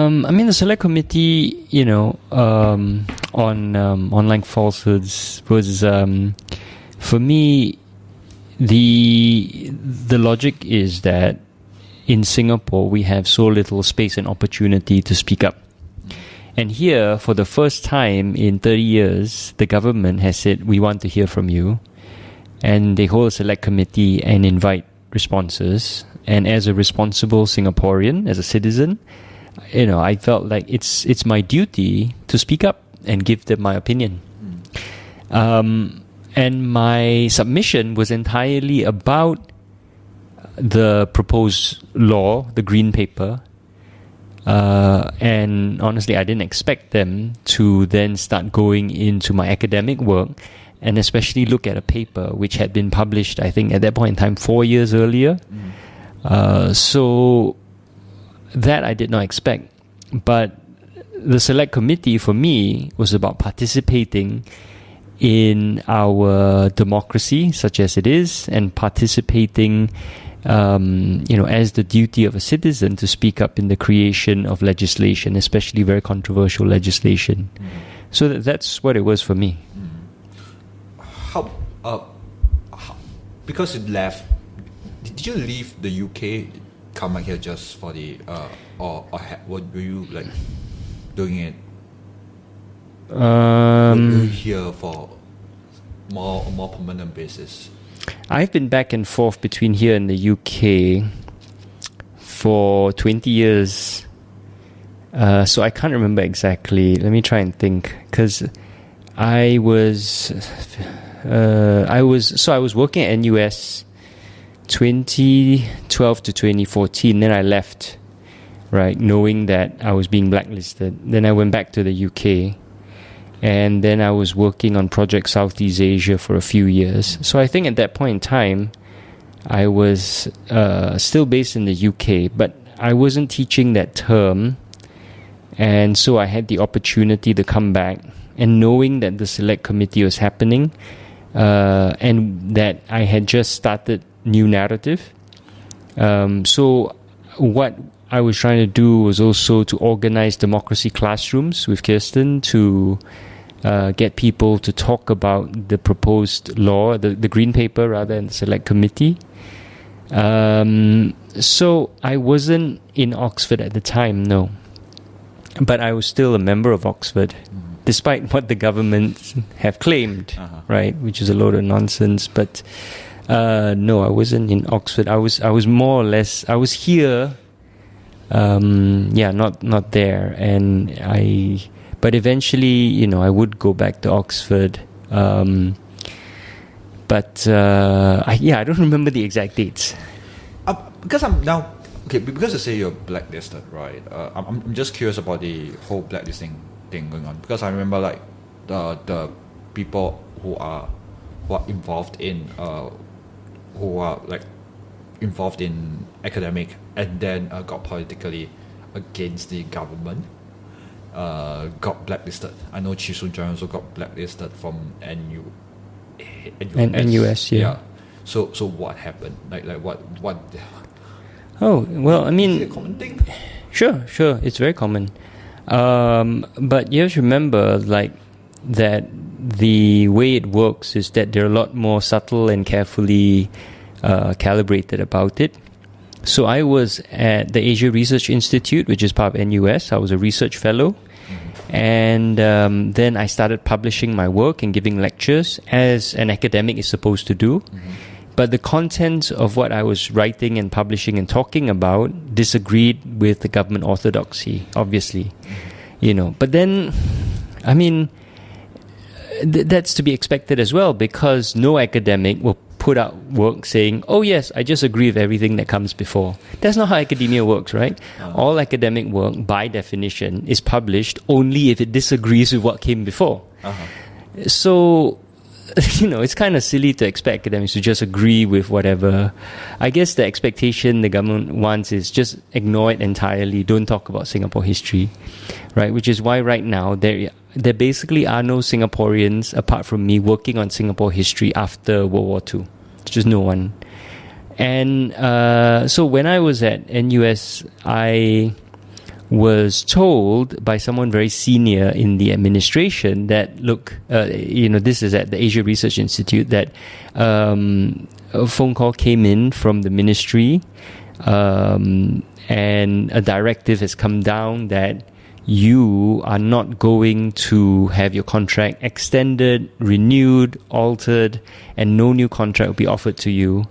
I mean, the select committee, on online falsehoods was, for me, the logic is that in Singapore we have so little space and opportunity to speak up. And here, for the first time in 30 years, the government has said, we want to hear from you. And they hold a select committee and invite responses. And as a responsible Singaporean, as a citizen, I felt like it's my duty to speak up and give them my opinion. And my submission was entirely about the proposed law, the green paper. And honestly, I didn't expect them to then start going into my academic work and especially look at a paper which had been published, I think, at that point in time, 4 years earlier. So that I did not expect. But the select committee for me was about participating in our democracy, such as it is, and participating as the duty of a citizen to speak up in the creation of legislation, especially very controversial legislation. So that's what it was for me. How because you left, did you leave the UK, come back here just for the what were you like doing it? Were you here for more permanent basis? I've been back and forth between here and the UK for 20 years. So I can't remember exactly. Let me try and think. Because I was working at NUS 2012 to 2014. Then I left, right, knowing that I was being blacklisted. Then I went back to the UK. And then I was working on Project Southeast Asia for a few years. So I think at that point in time, I was still based in the UK, but I wasn't teaching that term. And so I had the opportunity to come back. And knowing that the select committee was happening, and that I had just started New Narrative. So what I was trying to do was also to organize democracy classrooms with Kirsten to get people to talk about the proposed law, the green paper rather, in the select committee. So I wasn't in Oxford at the time, no. But I was still a member of Oxford, despite what the government have claimed, right? Which is a load of nonsense. But no, I wasn't in Oxford. I was more or less, I was here. Not there, and but eventually, I would go back to Oxford, I don't remember the exact dates. Because I'm now because you say you're blacklisted, right? I'm just curious about the whole blacklisting thing going on, because I remember like the people who are involved in involved in academic and then got politically against the government, got blacklisted. I know Chi Soon Choi also got blacklisted from NUS. Yeah. So what happened? Like what? Oh well, I mean, is it a common thing? Sure, it's very common. But you have to remember, like, that the way it works is that they're a lot more subtle and carefully calibrated about it. So I was at the Asia Research Institute, which is part of NUS. I was a research fellow. And then I started publishing my work and giving lectures, as an academic is supposed to do. But the content of what I was writing and publishing and talking about disagreed with the government orthodoxy, obviously. But then, I mean, that's to be expected as well, because no academic will put out work saying, oh yes, I just agree with everything that comes before. That's not how academia works, right? All academic work, by definition, is published only if it disagrees with what came before. So, it's kind of silly to expect academics to just agree with whatever. I guess the expectation the government wants is just ignore it entirely, don't talk about Singapore history, right? Which is why right now there basically are no Singaporeans apart from me working on Singapore history after World War II. There's just no one. And so when I was at NUS, I was told by someone very senior in the administration that, look, this is at the Asia Research Institute, that a phone call came in from the ministry, and a directive has come down that you are not going to have your contract extended, renewed, altered, and no new contract will be offered to you.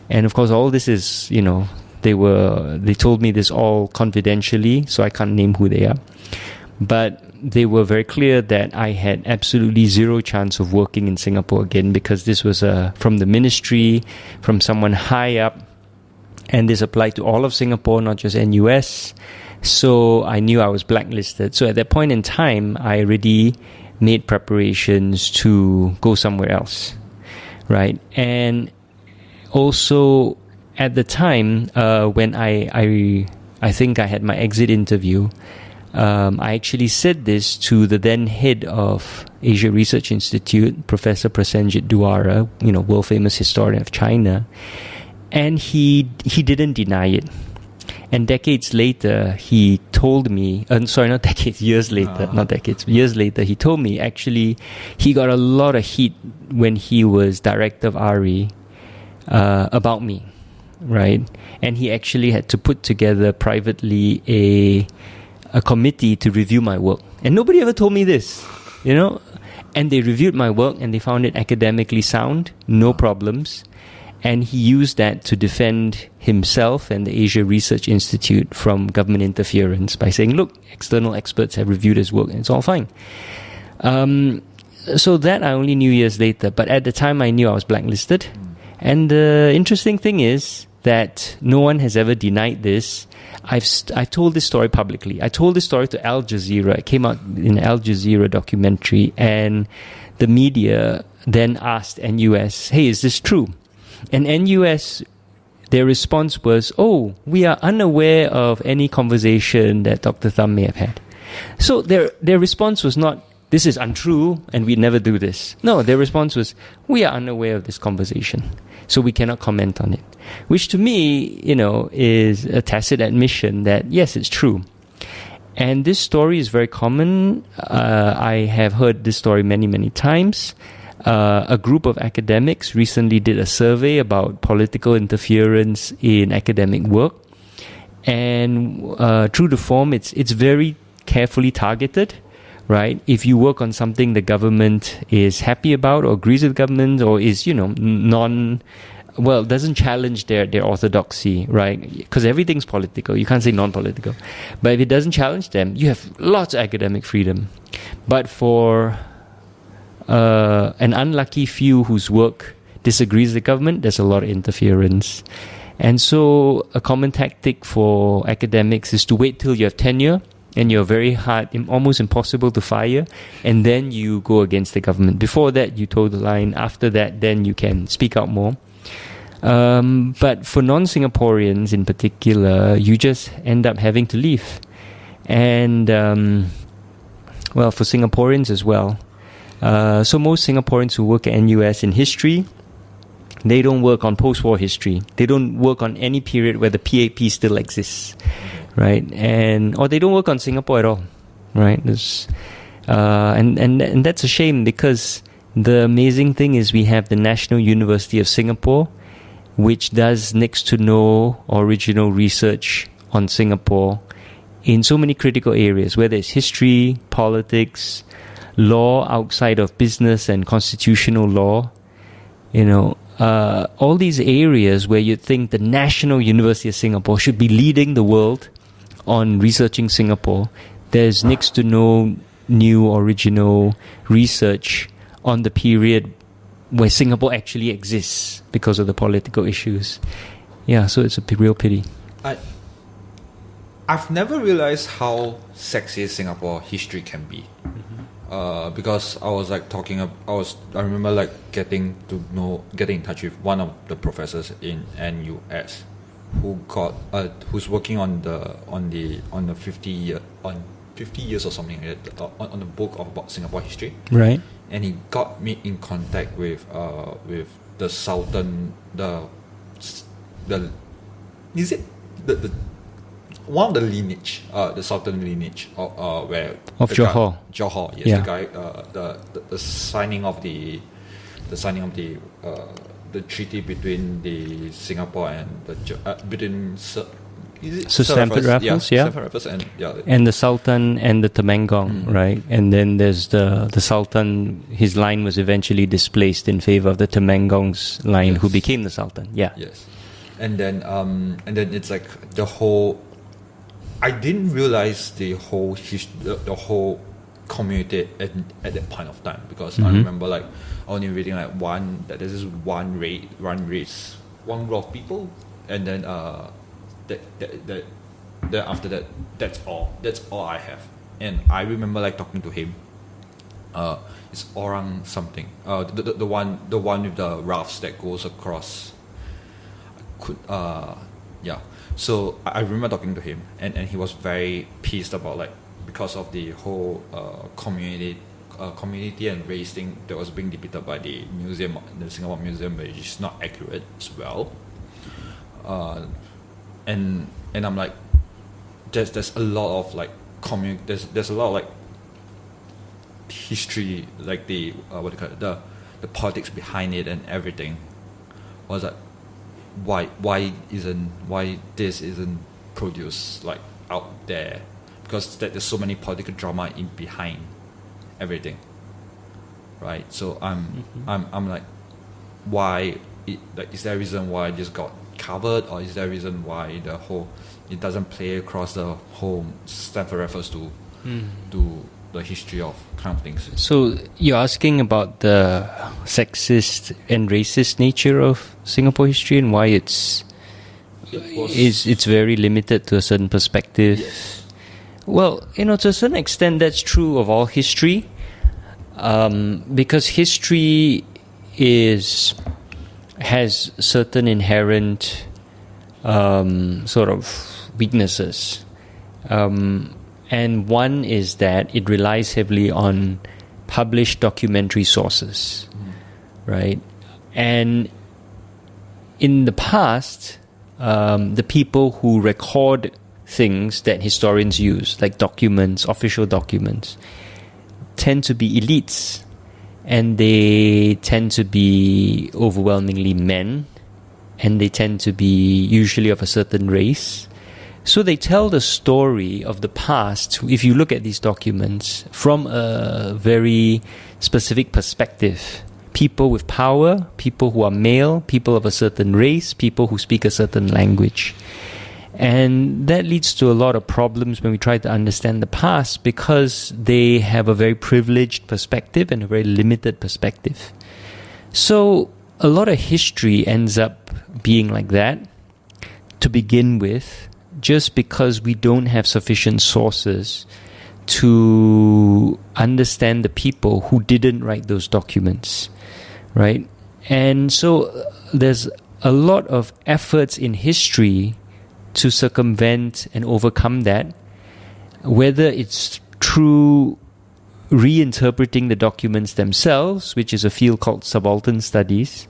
And of course, all this is, they told me this all confidentially, so I can't name who they are. But they were very clear that I had absolutely zero chance of working in Singapore again, because this was from the ministry, from someone high up, and this applied to all of Singapore, not just NUS. So I knew I was blacklisted. So at that point in time, I already made preparations to go somewhere else, right? And also at the time, when I think I had my exit interview, I actually said this to the then head of Asia Research Institute, Professor Prasenjit Duara, world famous historian of China, and he didn't deny it. And decades later, he told me, not decades, years later, not decades, years later, he told me actually he got a lot of heat when he was director of RE about me, right? And he actually had to put together privately a committee to review my work. And nobody ever told me this, And they reviewed my work and they found it academically sound, no problems. And he used that to defend himself and the Asia Research Institute from government interference by saying, look, external experts have reviewed his work and it's all fine. So that I only knew years later. But at the time, I knew I was blacklisted. And the interesting thing is that no one has ever denied this. I've told this story publicly. I told this story to Al Jazeera. It came out in an Al Jazeera documentary. And the media then asked NUS, hey, is this true? And NUS, their response was, oh, we are unaware of any conversation that Dr. Thum may have had. So their response was not, this is untrue and we never do this. No, their response was, we are unaware of this conversation, so we cannot comment on it. Which to me, is a tacit admission that, yes, it's true. And this story is very common. I have heard this story many, many times. A group of academics recently did a survey about political interference in academic work. And true to form, it's very carefully targeted, right? If you work on something the government is happy about or agrees with the government or is, doesn't challenge their orthodoxy, right? Because everything's political. You can't say non-political. But if it doesn't challenge them, you have lots of academic freedom. But for an unlucky few whose work disagrees with the government, there's a lot of interference. And so a common tactic for academics is to wait till you have tenure and you're very hard, almost impossible to fire, and then you go against the government. Before that, you toe the line. After that, then you can speak out more. But for non-Singaporeans in particular, you just end up having to leave. And, for Singaporeans as well. So most Singaporeans who work at NUS in history, they don't work on post-war history. They don't work on any period where the PAP still exists, right? Or they don't work on Singapore at all, right? And that's a shame, because the amazing thing is we have the National University of Singapore, which does next to no original research on Singapore in so many critical areas, whether it's history, politics, law outside of business and constitutional law, all these areas where you'd think the National University of Singapore should be leading the world on researching Singapore. There's next to no new original research on the period where Singapore actually exists because of the political issues. Yeah, so it's a real pity. I've never realized how sexy Singapore history can be. Because I was I remember getting in touch with one of the professors in NUS who's working on the 50 years or something like that, on the book about Singapore history. Right. And he got me in contact with the Sultan, one of the lineage, the Sultan lineage, where of Johor. Johor, yes, Yeah. the guy, the signing of the treaty between the Singapore and between Sir Stamford Raffles, yeah. Stamford Raffles And the Sultan and the Temenggung, right? And then there's the Sultan. His line was eventually displaced in favor of the Temenggong's line, who became the Sultan. Yeah. Yes, and then it's like the whole. I didn't realize the whole the whole community at that point of time, because I remember like only reading like that there's this one race, one group of people, and then then after that, that's all I have. And I remember like talking to him. It's orang something. The one with the rafts that goes across. So I remember talking to him, and he was very pissed about like, because of the whole community and race thing that was being debated by the Singapore Museum, which is not accurate as well. And I'm like, there's a lot of like there's a lot of like history, like the what do you call it, the politics behind it and everything. Was like, why this isn't produced like out there, because there's so many political drama in behind everything, right? So I'm like, why is there a reason why this got covered, or is there a reason why it doesn't play across the whole Stamford Raffles to the history of kind of things? So you're asking about the sexist and racist nature of Singapore history, and why it's very limited to a certain perspective. Yes. Well, to a certain extent, that's true of all history, because history has certain inherent sort of weaknesses. And one is that it relies heavily on published documentary sources, right? And in the past, the people who record things that historians use, like documents, official documents, tend to be elites. And they tend to be overwhelmingly men, and they tend to be usually of a certain race. So they tell the story of the past, if you look at these documents, from a very specific perspective. People with power, people who are male, people of a certain race, people who speak a certain language. And that leads to a lot of problems when we try to understand the past, because they have a very privileged perspective and a very limited perspective. So a lot of history ends up being like that to begin with, just because we don't have sufficient sources to understand the people who didn't write those documents, right? And so there's a lot of efforts in history to circumvent and overcome that, whether it's through reinterpreting the documents themselves, which is a field called subaltern studies,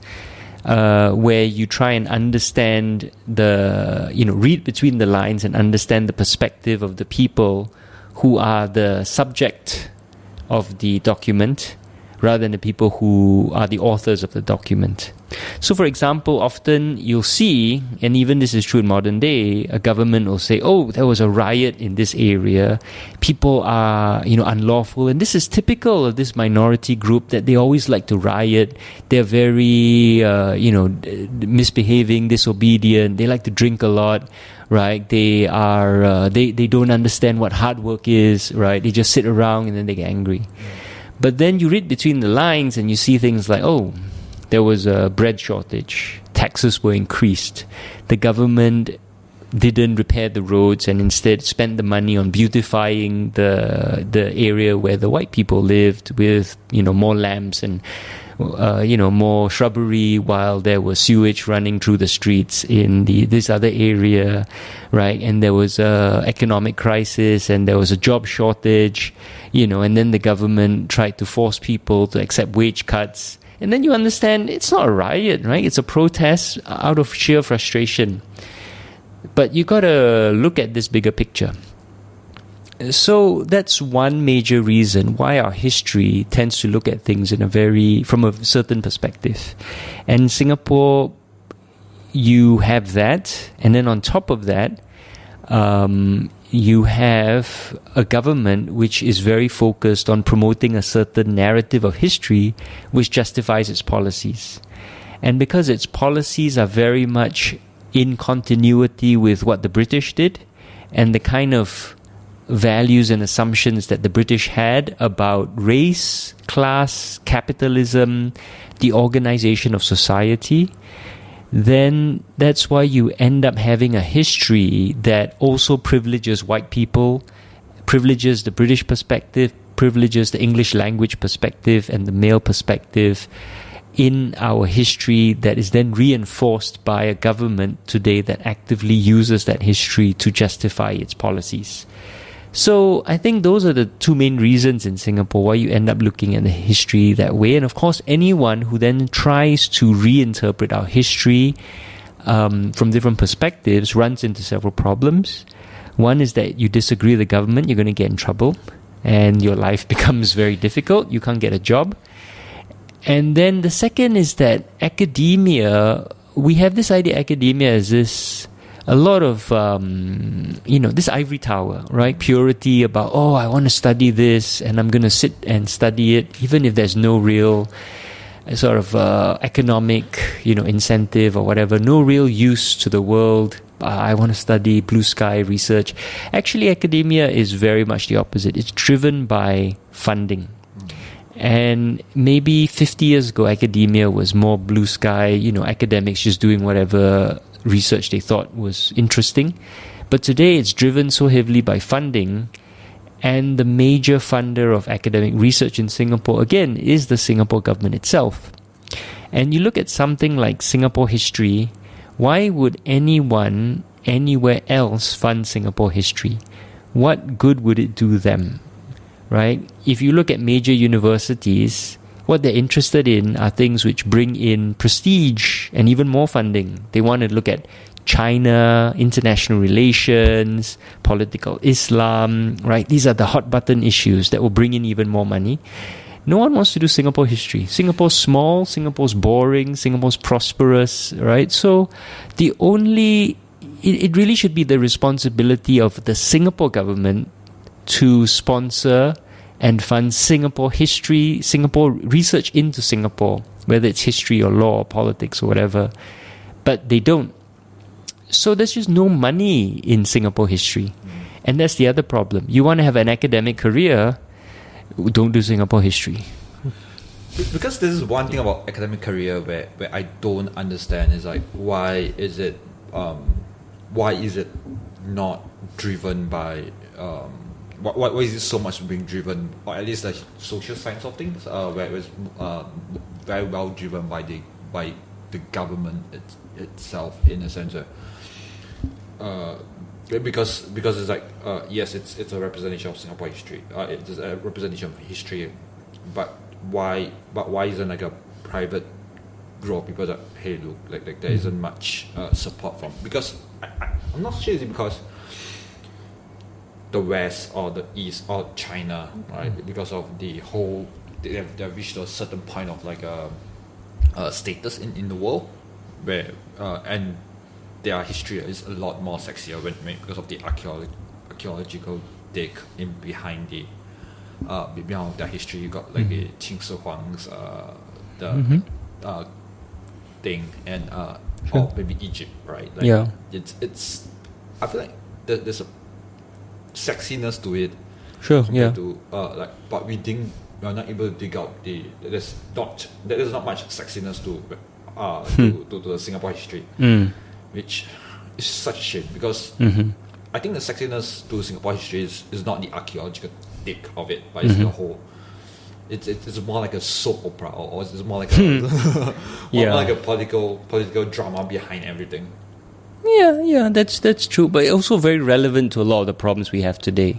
where you try and understand read between the lines and understand the perspective of the people who are the subject of the document, rather than the people who are the authors of the document. So, for example, often you'll see, and even this is true in modern day, a government will say, oh, there was a riot in this area, people are, unlawful, and this is typical of this minority group, that they always like to riot, they're very, misbehaving, disobedient, they like to drink a lot, right? They are, they don't understand what hard work is, right? They just sit around and then they get angry. But then you read between the lines and you see things like, oh, there was a bread shortage, taxes were increased, the government didn't repair the roads and instead spent the money on beautifying the area where the white people lived with, more lamps and, more shrubbery, while there was sewage running through the streets in this other area, right? And there was a economic crisis and there was a job shortage, and then the government tried to force people to accept wage cuts. And then you understand it's not a riot, right? It's a protest out of sheer frustration. But you got to look at this bigger picture. So that's one major reason why our history tends to look at things from a certain perspective. And Singapore, you have that, and then on top of that, you have a government which is very focused on promoting a certain narrative of history which justifies its policies. And because its policies are very much in continuity with what the British did and the kind of values and assumptions that the British had about race, class, capitalism, the organization of society, then that's why you end up having a history that also privileges white people, privileges the British perspective, privileges the English language perspective and the male perspective in our history, that is then reinforced by a government today that actively uses that history to justify its policies. So I think those are the two main reasons in Singapore why you end up looking at the history that way. And of course, anyone who then tries to reinterpret our history from different perspectives runs into several problems. One is that you disagree with the government, you're going to get in trouble and your life becomes very difficult. You can't get a job. And then the second is that academia, we have this idea academia is this a lot of, this ivory tower, right? Purity about, I want to study this and I'm going to sit and study it, even if there's no real sort of economic, incentive or whatever, no real use to the world. I want to study blue sky research. Actually, academia is very much the opposite. It's driven by funding. And maybe 50 years ago, academia was more blue sky, academics just doing whatever research they thought was interesting. But today it's driven so heavily by funding, and the major funder of academic research in Singapore, again, is the Singapore government itself. And you look at something like Singapore history, why would anyone anywhere else fund Singapore history? What good would it do them? Right? If you look at major universities, what they're interested in are things which bring in prestige and even more funding. They want to look at China, international relations, political Islam, right? These are the hot button issues that will bring in even more money. No one wants to do Singapore history. Singapore's small, Singapore's boring, Singapore's prosperous, right? So it really should be the responsibility of the Singapore government to sponsor and fund Singapore history, Singapore research into Singapore, whether it's history or law or politics or whatever. But they don't. So there's just no money in Singapore history. And that's the other problem. You want to have an academic career, don't do Singapore history. Because this is one thing about academic career where I don't understand is like why is it not driven by why is it so much being driven, or at least the social science of things, where it was very well driven by the government itself, in a sense. Because it's like yes, it's a representation of Singapore history. It's a representation of history, but why isn't like a private group of people that, hey, look, like there isn't much support from? Because I'm not sure, is it because the West or the East or China, right? Because of the whole, they've reached a certain point of like a status in the world, where and their history is a lot more sexier because of the archaeological dig in behind their history. You got like the Qing Shi Huang's thing, and or maybe Egypt, right? Like, yeah, it's I feel like there's a sexiness to it, sure, compared to but we are not able to dig out there's not much sexiness to the Singapore history, which is such a shame, because I think the sexiness to Singapore history is not the archaeological dig of it, but it's the whole. It's more like a soap opera, or it's more like a more like a political drama behind everything. Yeah, that's true, but also very relevant to a lot of the problems we have today,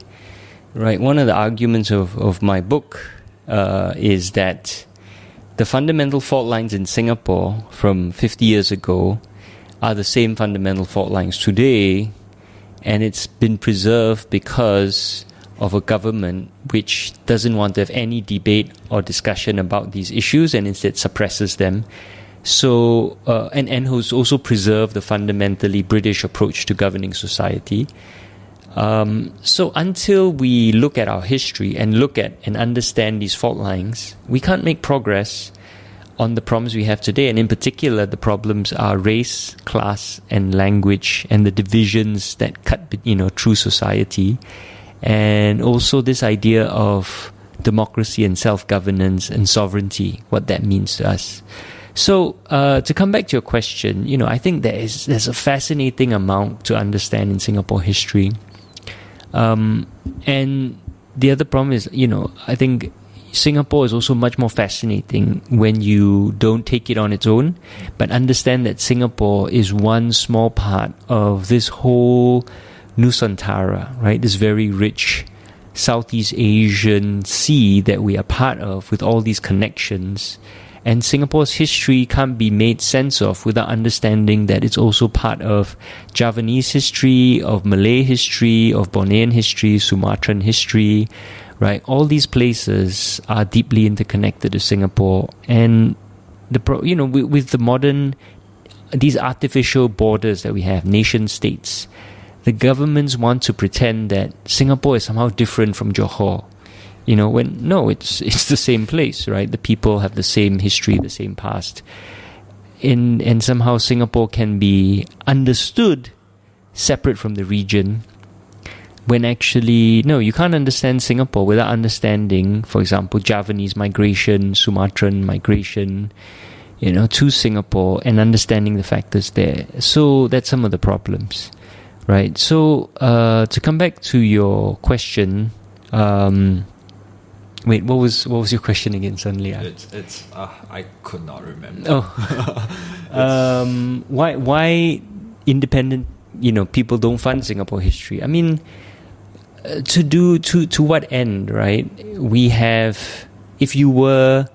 right? One of the arguments of my book is that the fundamental fault lines in Singapore from 50 years ago are the same fundamental fault lines today, and it's been preserved because of a government which doesn't want to have any debate or discussion about these issues and instead suppresses them. So, and who's also preserved the fundamentally British approach to governing society. So until we look at our history and look at and understand these fault lines, we can't make progress on the problems we have today. And in particular, the problems are race, class, and language, and the divisions that cut, through society. And also this idea of democracy and self-governance and sovereignty, what that means to us. So, to come back to your question, I think there's a fascinating amount to understand in Singapore history. And the other problem is, I think Singapore is also much more fascinating when you don't take it on its own, but understand that Singapore is one small part of this whole Nusantara, right? This very rich Southeast Asian sea that we are part of with all these connections. And Singapore's history can't be made sense of without understanding that it's also part of Javanese history, of Malay history, of Bornean history, Sumatran history, right? All these places are deeply interconnected to Singapore. And with the modern, these artificial borders that we have, nation states, the governments want to pretend that Singapore is somehow different from Johor. It's the same place, right? The people have the same history, the same past. And somehow Singapore can be understood separate from the region, when actually, no, you can't understand Singapore without understanding, for example, Javanese migration, Sumatran migration, to Singapore, and understanding the factors there. So that's some of the problems, right? So to come back to your question, wait, what was your question again? Suddenly, I could not remember. Why independent? People don't fund Singapore history. I mean, to what end, right? We have, if you were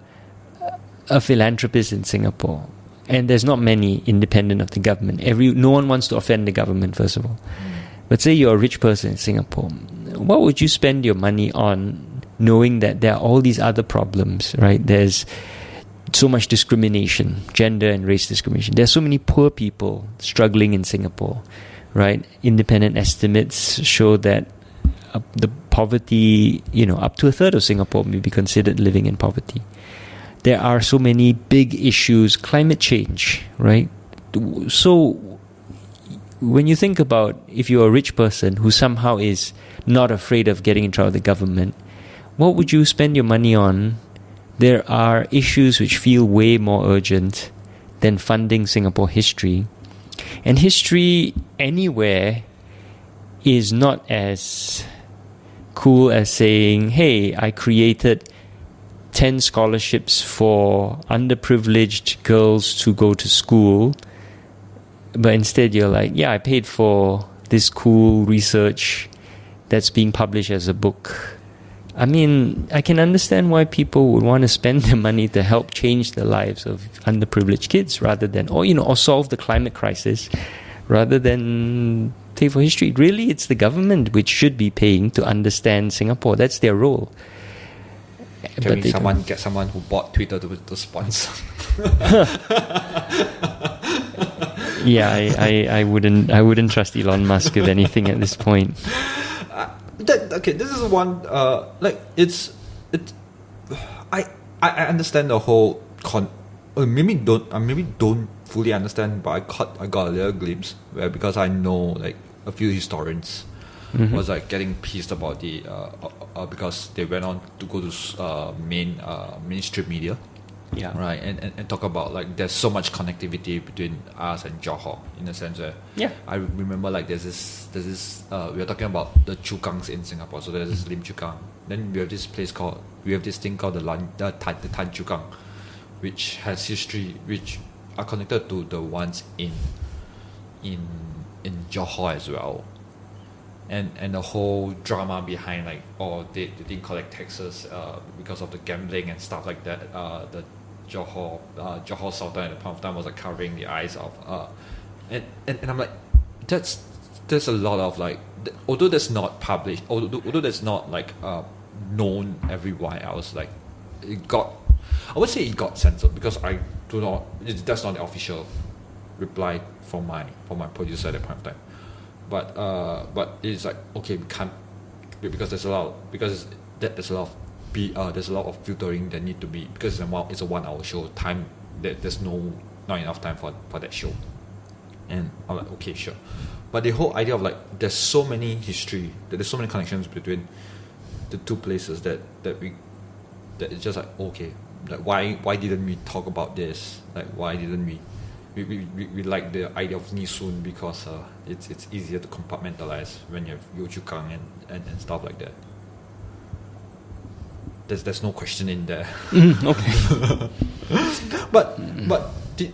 a philanthropist in Singapore, and there's not many independent of the government. No one wants to offend the government, first of all. But say you're a rich person in Singapore, what would you spend your money on, knowing that there are all these other problems, right? There's so much discrimination, gender and race discrimination. There's so many poor people struggling in Singapore, right? Independent estimates show that the poverty, up to a third of Singapore may be considered living in poverty. There are so many big issues, climate change, right? So when you think about, if you're a rich person who somehow is not afraid of getting in trouble with the government, what would you spend your money on? There are issues which feel way more urgent than funding Singapore history. And history anywhere is not as cool as saying, hey, I created 10 scholarships for underprivileged girls to go to school. But instead you're like, yeah, I paid for this cool research that's being published as a book. I mean, I can understand why people would want to spend their money to help change the lives of underprivileged kids rather than, or solve the climate crisis rather than pay for history. Really, it's the government which should be paying to understand Singapore. That's their role. Can we get someone who bought Twitter to sponsor? Yeah, I wouldn't trust Elon Musk with anything at this point. This is one. I understand the whole maybe don't fully understand, but I got a little glimpse where, because I know a few historians was getting pissed about the because they went on to go to mainstream media. Yeah. Right, and talk about there's so much connectivity between us and Johor, in a sense where I remember there's this we are talking about the Chukangs in Singapore. So there's this Lim Chukang. Then we have this thing called the Tan Chukang, which has history which are connected to the ones in Johor as well. And the whole drama behind they didn't collect taxes because of the gambling and stuff like that. The Johor Sultan at the point of time was covering the eyes of And I'm like, there's a lot of like, although that's not published, although that's not like known everywhere else, like it got, I would say it got censored because I do not, that's not the official reply from my producer at that point of time. But it's like, okay, we can't, because there's a lot of filtering that need to be, because it's a 1 hour show, time that there's not enough time for that show. And I'm like, okay, sure. But the whole idea of like, there's so many history, there's so many connections between the two places that it's just like, okay, like why didn't we talk about this? Like, why didn't we like the idea of Nisun, because it's easier to compartmentalize when you have Yio Chu Kang and stuff like that. There's no question in there. Okay. but do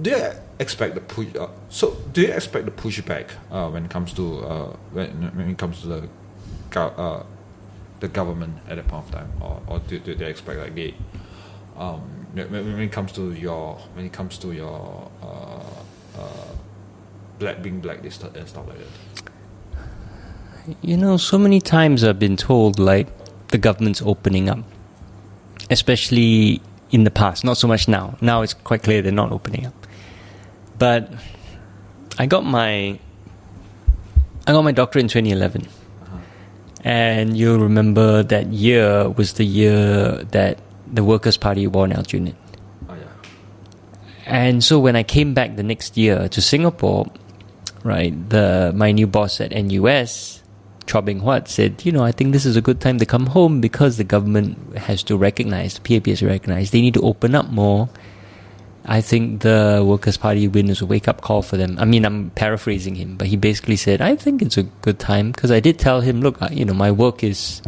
you expect the push? Do you expect the pushback when it comes to when it comes to the government at that point of time, or do they expect like they when it comes to your being blacklisted and stuff like that? So many times I've been told like the government's opening up, especially in the past, not so much now. Now it's quite clear they're not opening up. But I got my doctorate in 2011. Uh-huh. And you'll remember that year was the year that the Workers' Party won alternate. Oh, yeah. And so when I came back the next year to Singapore, right, my new boss at NUS, Chua Beng Huat, said, I think this is a good time to come home because the government has to recognize, the PAP has to recognize, they need to open up more. I think the Workers' Party win is a wake-up call for them. I mean, I'm paraphrasing him, but he basically said, I think it's a good time, because I did tell him, look, my work is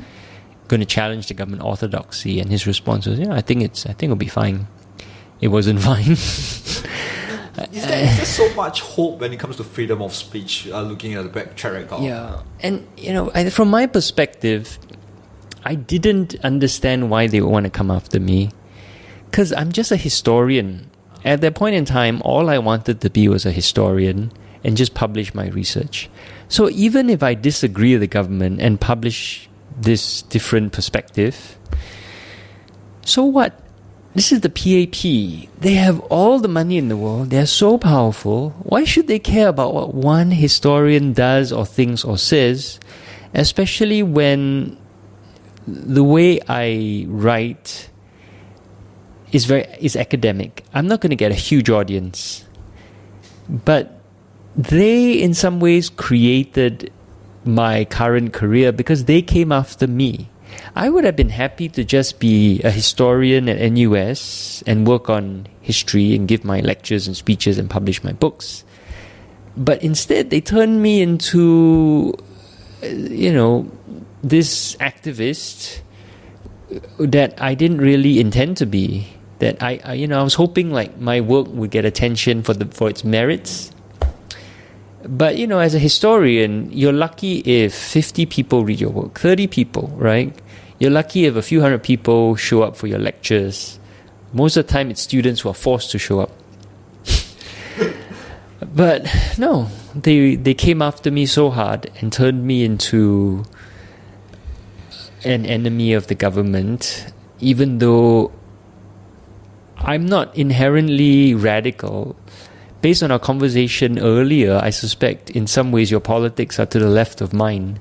going to challenge the government orthodoxy, and his response was, I think it'll be fine. It wasn't fine. Is there so much hope when it comes to freedom of speech, looking at the back track record? Yeah, and from my perspective, I didn't understand why they would want to come after me, because I'm just a historian. At that point in time, all I wanted to be was a historian and just publish my research. So even if I disagree with the government and publish this different perspective, so what? This is the PAP. They have all the money in the world. They're so powerful. Why should they care about what one historian does or thinks or says, especially when the way I write is academic? I'm not going to get a huge audience. But they, in some ways, created my current career because they came after me. I would have been happy to just be a historian at NUS and work on history and give my lectures and speeches and publish my books. But instead, they turned me into, this activist that I didn't really intend to be. That I was hoping like my work would get attention for its merits. But, as a historian, you're lucky if 50 people read your work, 30 people, right? You're lucky if a few hundred people show up for your lectures. Most of the time, it's students who are forced to show up. But no, they came after me so hard and turned me into an enemy of the government, even though I'm not inherently radical. Based on our conversation earlier, I suspect in some ways your politics are to the left of mine.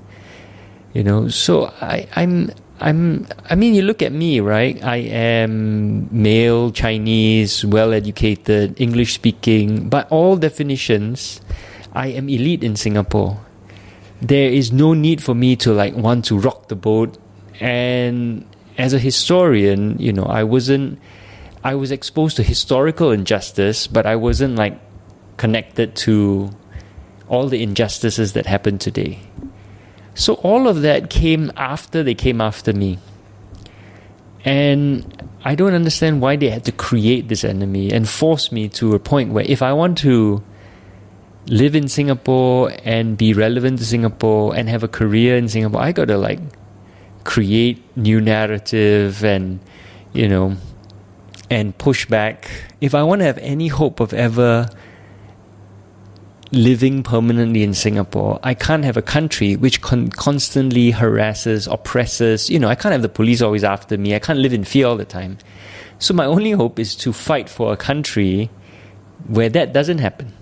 So I mean, you look at me, right? I am male, Chinese, well-educated, English-speaking. By all definitions, I am elite in Singapore. There is no need for me to want to rock the boat. And as a historian, I was exposed to historical injustice, but I wasn't connected to all the injustices that happen today. So all of that came after they came after me. And I don't understand why they had to create this enemy and force me to a point where if I want to live in Singapore and be relevant to Singapore and have a career in Singapore, I got to create new narrative and, and push back. If I want to have any hope of ever living permanently in Singapore. I can't have a country which constantly harasses, oppresses. I can't have the police always after me. I can't live in fear all the time. So my only hope is to fight for a country where that doesn't happen.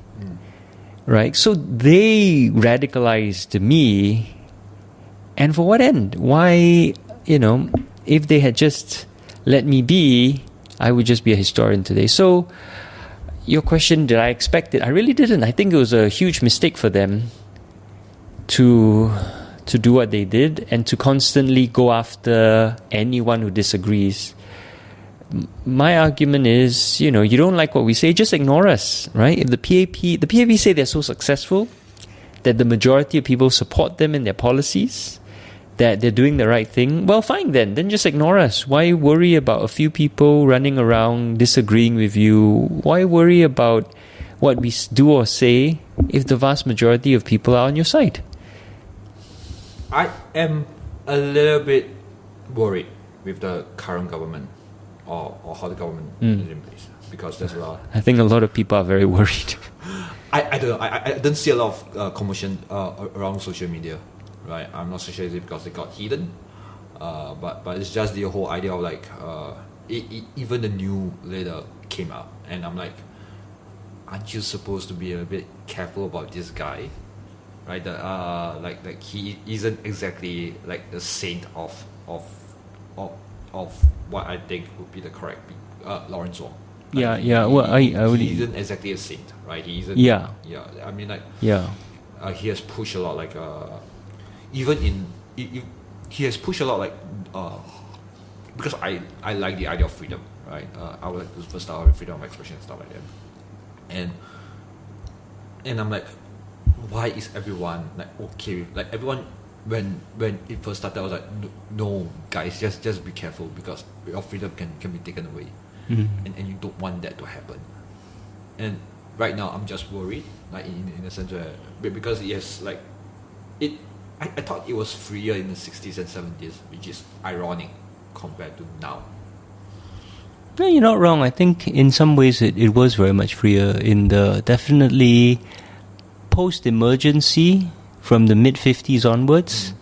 Right? So they radicalized me. And for what end? Why, if they had just let me be, I would just be a historian today. So your question, did I expect it? I really didn't. I think it was a huge mistake for them to do what they did and to constantly go after anyone who disagrees. My argument is, you don't like what we say, just ignore us, right? If the PAP say they're so successful, that the majority of people support them in their policies, that they're doing the right thing, well, fine then just ignore us. Why worry about a few people running around disagreeing with you? Why worry about what we do or say if the vast majority of people are on your side? I am a little bit worried with the current government or how the government is in place, because there's a lot. I think a lot of people are very worried. I don't know. I don't see a lot of commotion around social media, right? I'm not so sure it's because they got hidden, but it's just the whole idea of like even the new leader came out, and I'm like, aren't you supposed to be a bit careful about this guy, right? Like he isn't exactly like the saint of what I think would be the correct Lawrence Wong. Like Well, I would. He isn't exactly a saint, right? He isn't. Yeah. I mean, like. Yeah. He has pushed a lot, like even in he has pushed a lot, like because I like the idea of freedom, right? I would like to first start with freedom of expression and stuff like that, and I'm like, why is everyone like okay with, like everyone when it first started, I was like, no guys, just be careful, because your freedom can be taken away. And you don't want that to happen. And right now I'm just worried, like in a sense where, because yes, like I thought it was freer in the 60s and 70s, which is ironic compared to now. No, you're not wrong. I think in some ways it was very much freer in the definitely post-emergency from the mid-50s onwards.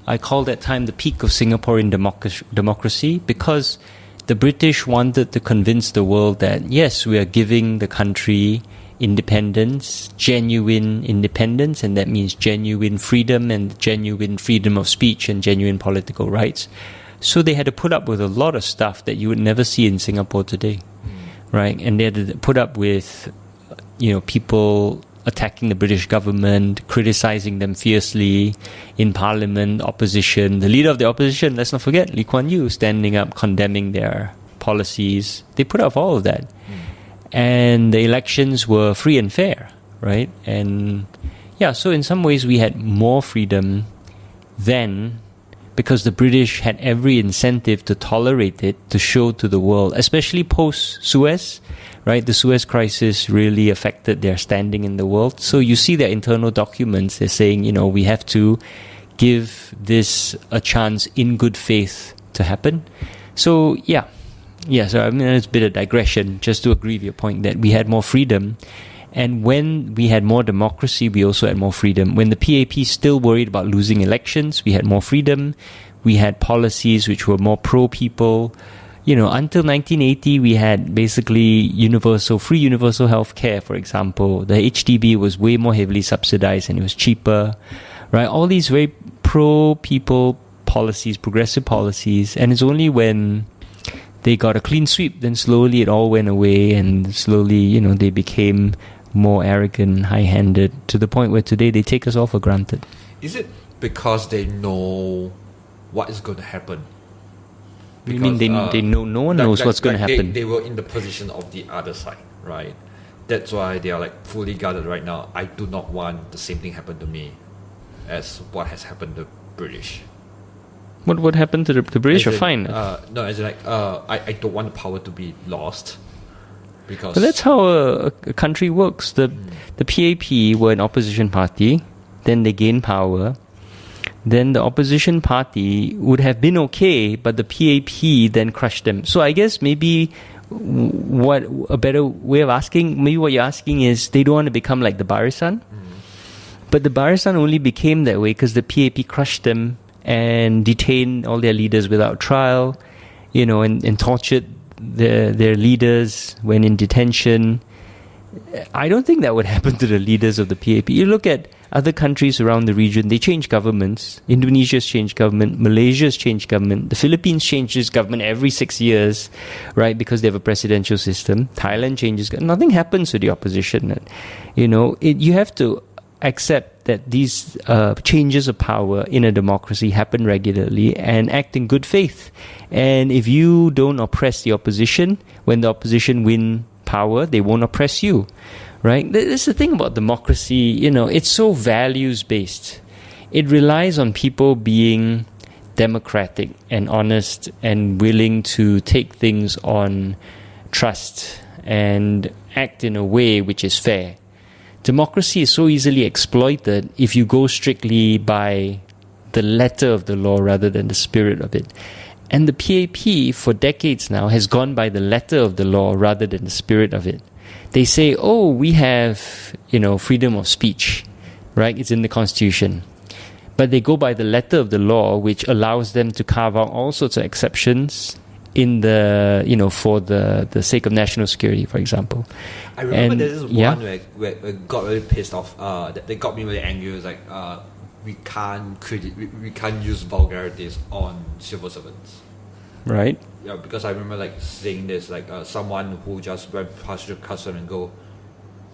I call that time the peak of Singaporean democracy, because the British wanted to convince the world that, yes, we are giving the country independence, genuine independence, and that means genuine freedom and genuine freedom of speech and genuine political rights. So they had to put up with a lot of stuff that you would never see in Singapore today, right? And they had to put up with, people attacking the British government, criticizing them fiercely in parliament, opposition. The leader of the opposition, let's not forget, Lee Kuan Yew, standing up, condemning their policies. They put up all of that. And the elections were free and fair, right? And so in some ways we had more freedom then, because the British had every incentive to tolerate it, to show to the world, especially post-Suez, right? The Suez crisis really affected their standing in the world. So you see their internal documents, they're saying, we have to give this a chance in good faith to happen. So, so I mean, it's a bit of digression, just to agree with your point that we had more freedom. And when we had more democracy, we also had more freedom. When the PAP still worried about losing elections, we had more freedom. We had policies which were more pro-people. Until 1980, we had basically free universal health care, for example. The HDB was way more heavily subsidized and it was cheaper, right? All these very pro-people policies, progressive policies. And it's only when they got a clean sweep, then slowly it all went away, and slowly, they became more arrogant, high-handed, to the point where today they take us all for granted. Is it because they know what is going to happen? Because, you mean they know no one knows what's going to happen? They were in the position of the other side, right? That's why they are like fully guarded right now. I do not want the same thing happen to me as what has happened to the British. What happened to the British? Are fine. No, as in like I don't want the power to be lost. Because but that's how a country works. The PAP were an opposition party, then they gained power. Then the opposition party would have been okay, but the PAP then crushed them. So I guess maybe what a better way of asking, maybe what you're asking is they don't want to become like the Barisan. But the Barisan only became that way because the PAP crushed them and detained all their leaders without trial, and tortured their leaders when in detention. I don't think that would happen to the leaders of the PAP. You look at other countries around the region, they change governments. Indonesia's changed government, Malaysia's changed government, the Philippines changes government every 6 years, right, because they have a presidential system. Thailand changes, nothing happens to the opposition. You have to accept that these changes of power in a democracy happen regularly and act in good faith. And if you don't oppress the opposition, when the opposition win power, they won't oppress you, right? That's the thing about democracy, it's so values-based. It relies on people being democratic and honest and willing to take things on trust and act in a way which is fair. Democracy is so easily exploited if you go strictly by the letter of the law rather than the spirit of it. And the PAP, for decades now, has gone by the letter of the law rather than the spirit of it. They say, we have, freedom of speech, right? It's in the Constitution. But they go by the letter of the law, which allows them to carve out all sorts of exceptions in the, for the sake of national security, for example. I remember there is one where I got really pissed off. They got me really angry. It was like, we can't use vulgarities on civil servants. Right. Yeah, because I remember saying this, someone who just went past the custom and go,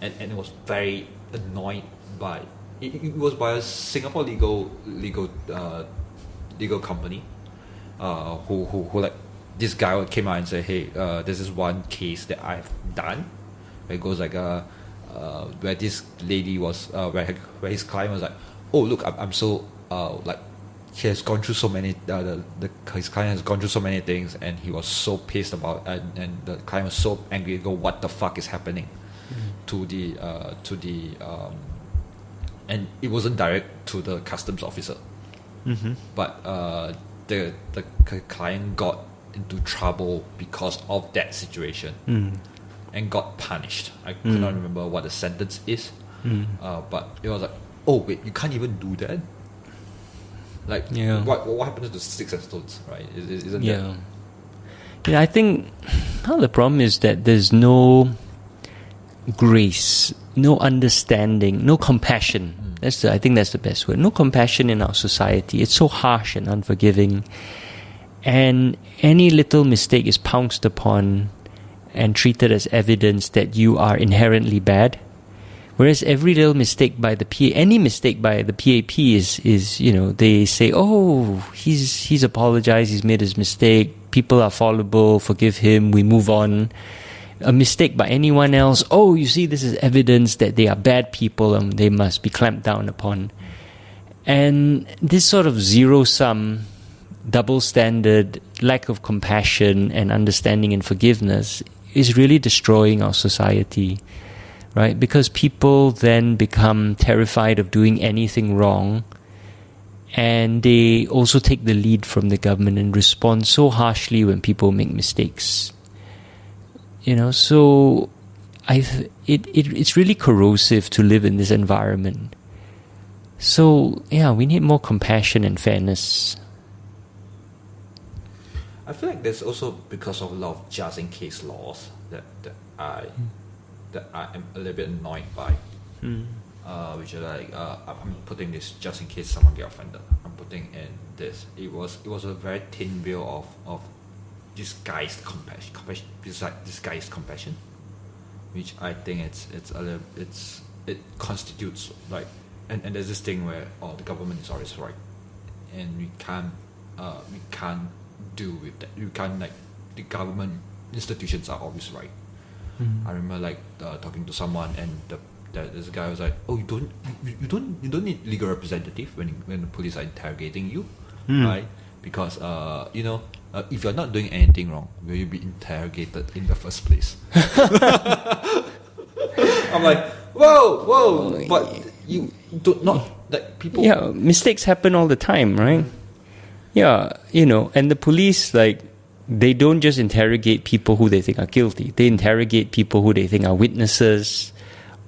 and it was very annoyed by it was by a Singapore legal company, who this guy came out and said, hey, this is one case that I've done. Where it goes where this lady was, where his client was like, oh look, I'm so he has gone through so many. His client has gone through so many things, and he was so pissed about, and the client was so angry. Go, what the fuck is happening to the and it wasn't direct to the customs officer, but the client got into trouble because of that situation and got punished. I cannot remember what the sentence is, but it was like, oh wait, you can't even do that. What happens to sticks and stones, right? Isn't that? Yeah, I think the problem is that there's no grace, no understanding, no compassion. I think that's the best word. No compassion in our society. It's so harsh and unforgiving, and any little mistake is pounced upon and treated as evidence that you are inherently bad. Whereas every little mistake by any mistake by the PAP is they say, oh, he's apologized, he's made his mistake, people are fallible, forgive him, we move on. A mistake by anyone else, oh, you see, this is evidence that they are bad people and they must be clamped down upon. And this sort of zero-sum, double standard, lack of compassion and understanding and forgiveness is really destroying our society. Right? Because people then become terrified of doing anything wrong, and they also take the lead from the government and respond so harshly when people make mistakes. So it's really corrosive to live in this environment. So we need more compassion and fairness. I feel like there's also because of a lot of just in case laws that I am a little bit annoyed by, which are I'm putting this just in case someone get offended. I'm putting in this. It was a very thin veil of disguised compassion, disguised compassion, which I think it constitutes and there's this thing where the government is always right, and we can't deal with that. You can't the government institutions are always right. I remember talking to someone, and this guy was like, "Oh, you don't need legal representative when the police are interrogating you, right? Because if you're not doing anything wrong, will you be interrogated in the first place?" I'm like, whoa, but you do not people. Yeah, mistakes happen all the time, right? Yeah, and the police they don't just interrogate people who they think are guilty. They interrogate people who they think are witnesses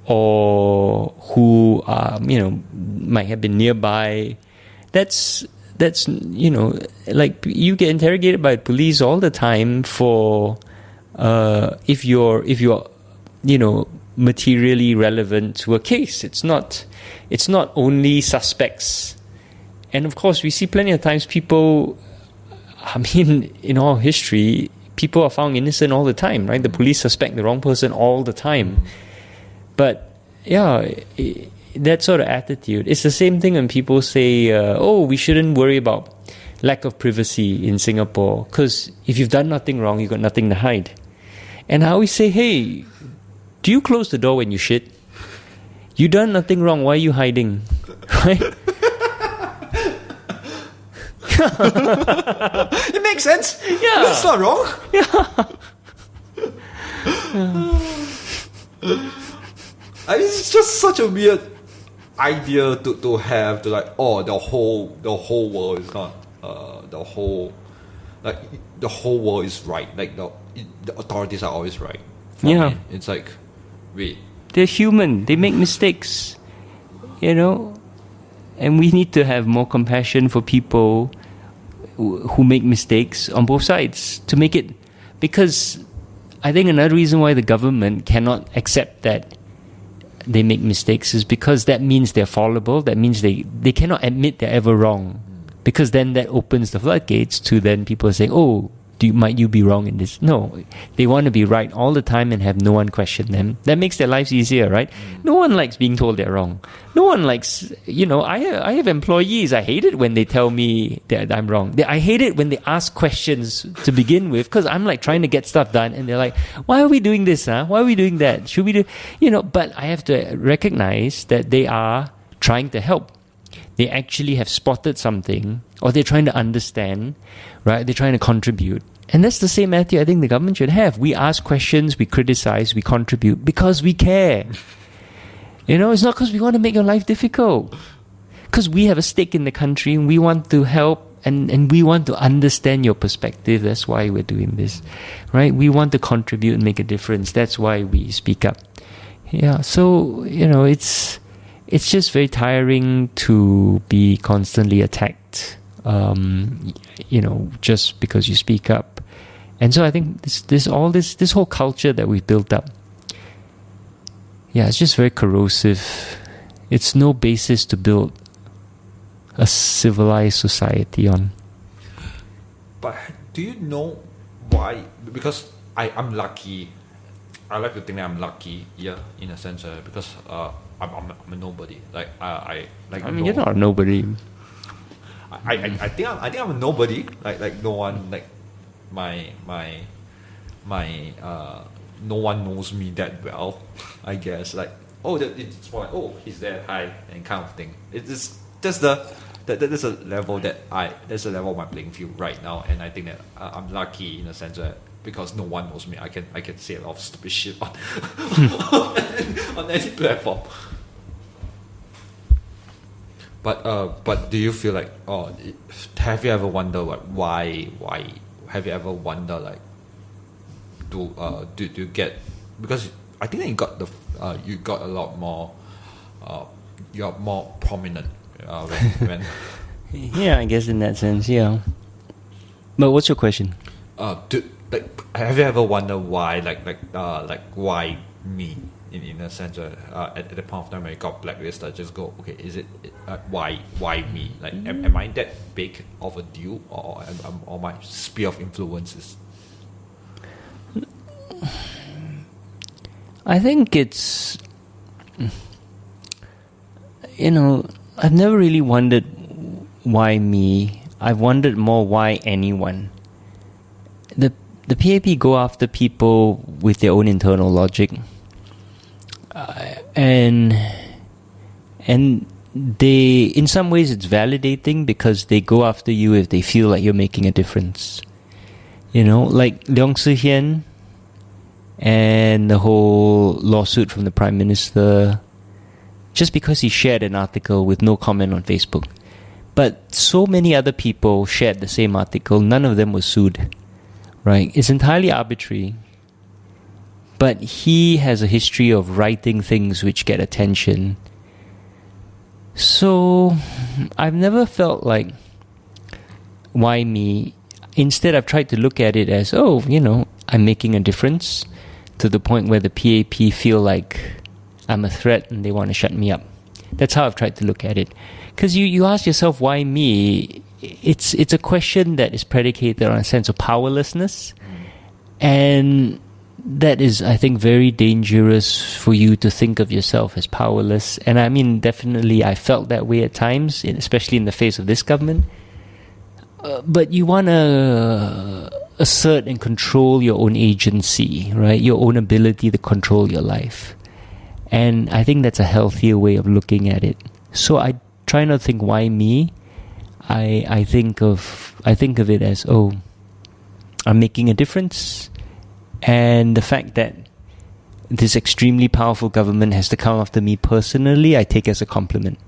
or who might have been nearby. That's like you get interrogated by police all the time for if you're materially relevant to a case. It's not only suspects. And of course, we see plenty of times people, in all history, people are found innocent all the time, right? The police suspect the wrong person all the time. But yeah, that sort of attitude. It's the same thing when people say, we shouldn't worry about lack of privacy in Singapore because if you've done nothing wrong, you've got nothing to hide. And I always say, hey, do you close the door when you shit? You done nothing wrong, why are you hiding? Right? It makes sense. Yeah. That's not wrong. It's just such a weird idea to have, to like, the whole world is not the whole world is right. Like the authorities are always right. For me, it's like, wait. They're human. They make mistakes. And we need to have more compassion for people who make mistakes on both sides to make it, because I think another reason why the government cannot accept that they make mistakes is because that means they're fallible. That means they cannot admit they're ever wrong, because then that opens the floodgates to then people saying, might you be wrong in this? No, they want to be right all the time and have no one question them. That makes their lives easier, right? No one likes being told they're wrong. No one likes, I have employees. I hate it when they tell me that I'm wrong. I hate it when they ask questions to begin with, because I'm like trying to get stuff done and they're like, why are we doing this? Why are we doing that? Should we do, but I have to recognize that they are trying to help. They actually have spotted something, or they're trying to understand, right? They're trying to contribute. And that's the same attitude I think the government should have. We ask questions, we criticize, we contribute because we care. It's not because we want to make your life difficult. Because we have a stake in the country and we want to help and we want to understand your perspective. That's why we're doing this, right? We want to contribute and make a difference. That's why we speak up. Yeah, so, it's just very tiring to be constantly attacked, just because you speak up. And so I think this whole culture that we've built up, it's just very corrosive. It's no basis to build a civilized society on. But do you know why? Because I'm lucky. I like to think that I'm lucky, in a sense, because I'm a nobody. You're not a nobody. I think I'm a nobody. Like no one, like my no one knows me that well. I guess it's more like, he's there, hi, and kind of thing. That's a level that's a level of my playing field right now, and I think that I'm lucky in a sense that because no one knows me, I can say a lot of stupid shit on on any platform. But do you feel like have you ever wondered why have you ever wondered like do you get, because I think that you got a lot more you're more prominent when yeah, I guess in that sense, yeah. But what's your question? Have you ever wondered why why me? In a sense, at the point of time when you got blacklisted, I just go, okay, is it why me? Like, am I that big of a deal, or my sphere of influence is? I think it's, I've never really wondered why me. I've wondered more why anyone. The PAP go after people with their own internal logic. And they, in some ways, it's validating because they go after you if they feel like you're making a difference. Like Leong Si-hian and the whole lawsuit from the Prime Minister, just because he shared an article with no comment on Facebook. But so many other people shared the same article, none of them was sued. right? It's entirely arbitrary. But he has a history of writing things which get attention. So I've never felt like, why me? Instead, I've tried to look at it as, I'm making a difference, to the point where the PAP feel like I'm a threat and they want to shut me up. That's how I've tried to look at it. Because you ask yourself, why me? It's a question that is predicated on a sense of powerlessness. And that is, I think, very dangerous for you to think of yourself as powerless. And I mean, definitely, I felt that way at times, especially in the face of this government. But you want to assert and control your own agency, right? Your own ability to control your life. And I think that's a healthier way of looking at it. So I try not to think, why me? I think of it as, I'm making a difference. And the fact that this extremely powerful government has to come after me personally, I take as a compliment.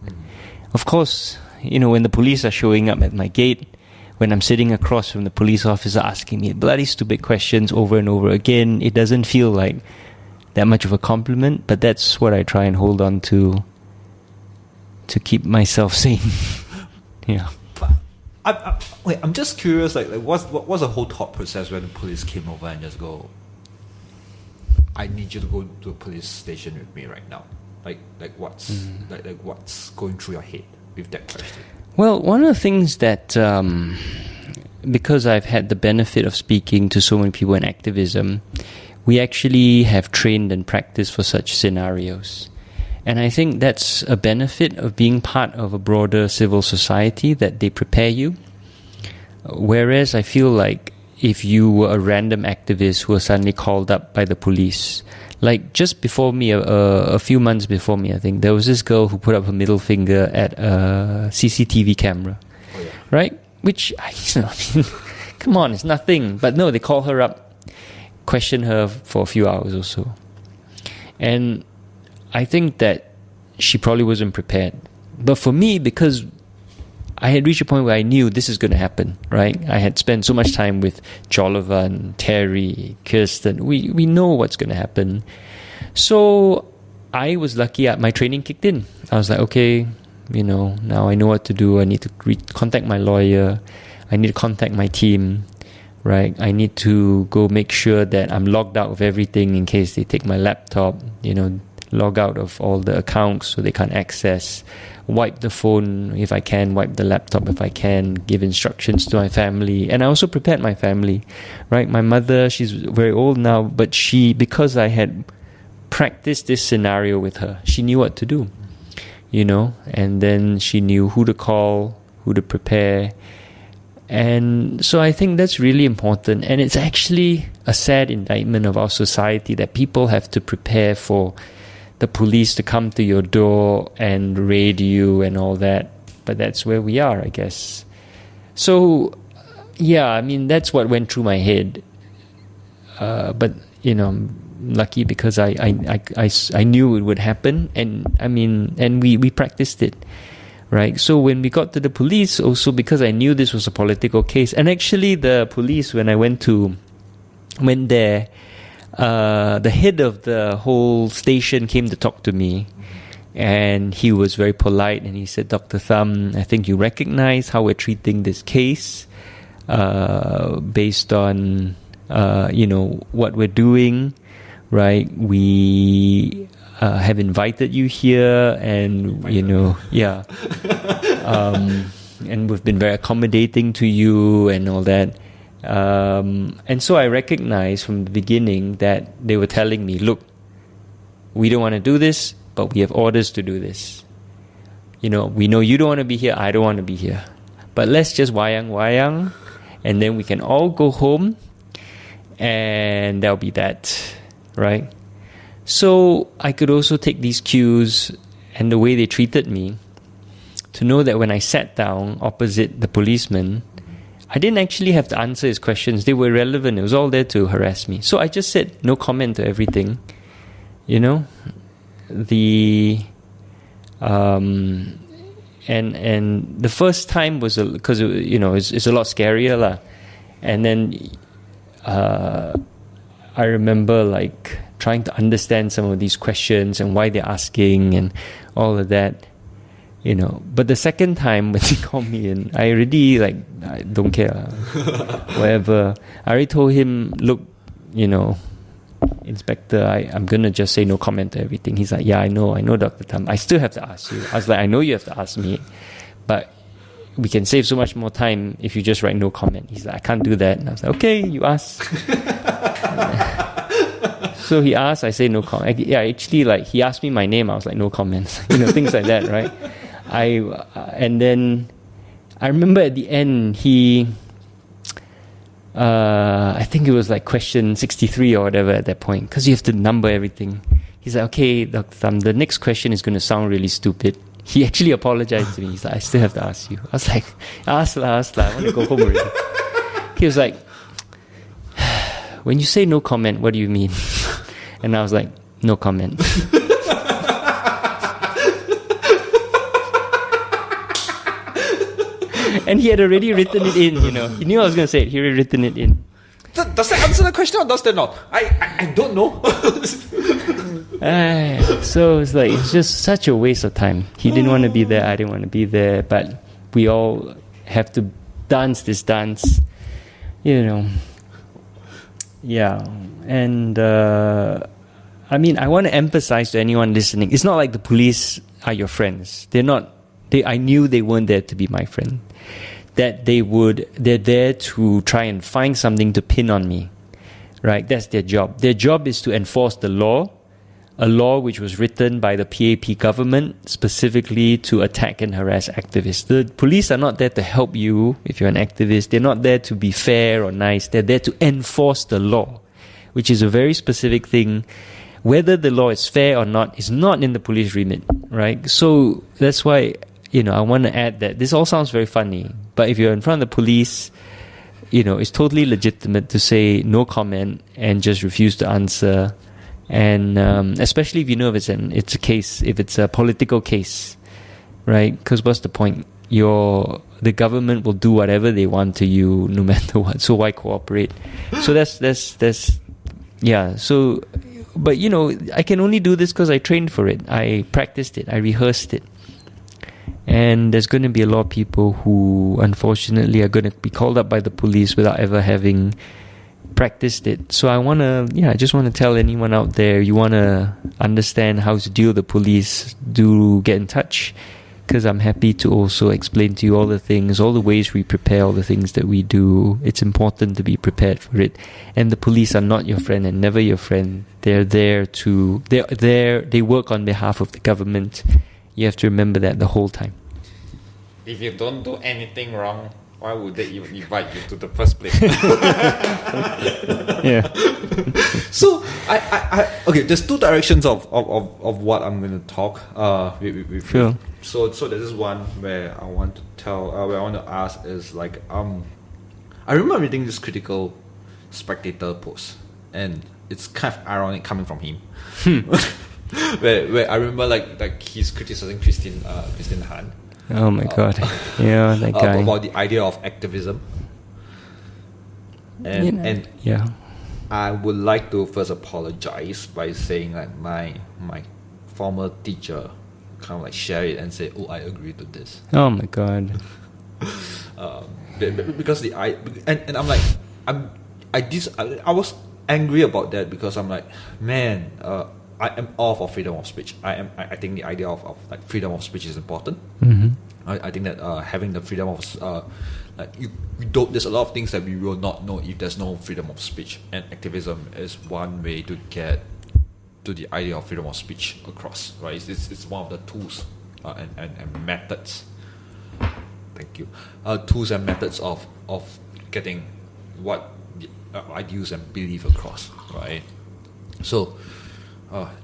Of course, when the police are showing up at my gate, when I'm sitting across from the police officer asking me bloody stupid questions over and over again, it doesn't feel like that much of a compliment, but that's what I try and hold on to keep myself sane. Yeah. I'm just curious, like what's the whole thought process when the police came over and just go, I need you to go to a police station with me right now. Like what's what's going through your head with that question? Well, one of the things that, because I've had the benefit of speaking to so many people in activism, we actually have trained and practiced for such scenarios. And I think that's a benefit of being part of a broader civil society, that they prepare you. Whereas I feel like if you were a random activist who was suddenly called up by the police, like just before me, a few months before me, I think, there was this girl who put up her middle finger at a CCTV camera, right? Which, come on, it's nothing. But no, they call her up, question her for a few hours or so. And I think that she probably wasn't prepared. But for me, because I had reached a point where I knew this is going to happen, right? I had spent so much time with Jolovan, Terry, Kirsten. We know what's going to happen. So I was lucky. My training kicked in. I was like, okay, now I know what to do. I need to contact my lawyer. I need to contact my team, right? I need to go make sure that I'm logged out of everything in case they take my laptop, log out of all the accounts so they can't access, wipe the phone if I can, wipe the laptop if I can, give instructions to my family. And I also prepared my family, right? My mother, she's very old now, but because I had practiced this scenario with her, she knew what to do, and then she knew who to call, who to prepare. And so I think that's really important. And it's actually a sad indictment of our society that people have to prepare for the police to come to your door and raid you and all that. But that's where we are, I guess. So, yeah, I mean, that's what went through my head. But, I'm lucky because I knew it would happen. And we practiced it, right? So when we got to the police, also because I knew this was a political case. And actually the police, when I went there, the head of the whole station came to talk to me, and he was very polite, and he said, Dr. Thum, I think you recognize how we're treating this case based on what we're doing, right? We have invited you here, and and we've been very accommodating to you and all that. And so I recognized from the beginning that they were telling me, look, we don't want to do this, but we have orders to do this. We know you don't want to be here, I don't want to be here. But let's just wayang, and then we can all go home, and that'll be that, right? So I could also take these cues and the way they treated me to know that when I sat down opposite the policeman, I didn't actually have to answer his questions. They were relevant. It was all there to harass me. So I just said no comment to everything. And the first time was because it's a lot scarier lah. And then I remember like trying to understand some of these questions and why they're asking and all of that, you know. But the second time when he called me in, I already like, I don't care, whatever. I already told him, look, you know, Inspector, I'm gonna just say no comment to everything. He's like, yeah, I know, Dr. Thum. I still have to ask you. I was like, I know you have to ask me, but we can save so much more time if you just write no comment. He's like, I can't do that. And I was like, okay, you ask. So he asked, I say no comment. Yeah, actually, like, he asked me my name, I was like, no comments. You know, things like that, right? And then I remember at the end, he, I think it was like question 63 or whatever at that point, because you have to number everything. He's like, okay, Dr. Thum, the next question is going to sound really stupid. He actually apologized to me. He's like, I still have to ask you. I was like, ask lah. I want to go home already. He was like, when you say no comment, what do you mean? And I was like, no comment. And he had already written it in, you know. He knew I was going to say it. He already written it in. Does that answer the question or does that not? I don't know. So it's like, it's just such a waste of time. He didn't want to be there, I didn't want to be there, but we all have to dance this dance, you know. Yeah. And I mean, I want to emphasize to anyone listening, it's not like the police are your friends. I knew they weren't there to be my friend. That they're there to try and find something to pin on me, right? That's their job. Their job is to enforce the law, a law which was written by the PAP government specifically to attack and harass activists. The police are not there to help you if you're an activist. They're not there to be fair or nice. They're there to enforce the law, which is a very specific thing. Whether the law is fair or not is not in the police remit, right? So that's why, you know, I want to add that this all sounds very funny, but if you're in front of the police, you know, it's totally legitimate to say no comment and just refuse to answer. And especially if you know if it's a case, if it's a political case, right? Because what's the point? The government will do whatever they want to you, no matter what. So why cooperate? So that's yeah. So, but you know, I can only do this because I trained for it. I practiced it. I rehearsed it. And there's going to be a lot of people who, unfortunately, are going to be called up by the police without ever having practiced it. So I just want to tell anyone out there, you want to understand how to deal with the police, do get in touch, because I'm happy to also explain to you all the things, all the ways we prepare, all the things that we do. It's important to be prepared for it. And the police are not your friend and never your friend. They work on behalf of the government. You have to remember that the whole time. If you don't do anything wrong, why would they even invite you to the first place? Yeah. So I okay. There's two directions of what I'm going to talk. Sure. So there is one where I want to where I want to ask is like I remember reading this critical Spectator post, and it's kind of ironic coming from him. where I remember like he's criticizing Christine Han. Oh my God. Yeah, that guy. About the idea of activism. And yeah. I would like to first apologize by saying that my former teacher kind of like share it and say, oh, I agree to this. Oh my God. Because and I'm like I was angry about that because I'm like, man, I am all for freedom of speech. I think the idea of like freedom of speech is important. Mm-hmm. I think that having the freedom of we don't. There's a lot of things that we will not know if there's no freedom of speech, and activism is one way to get to the idea of freedom of speech across. Right? It's one of the tools and methods. Thank you. Tools and methods of getting what the ideals and belief across. Right? So.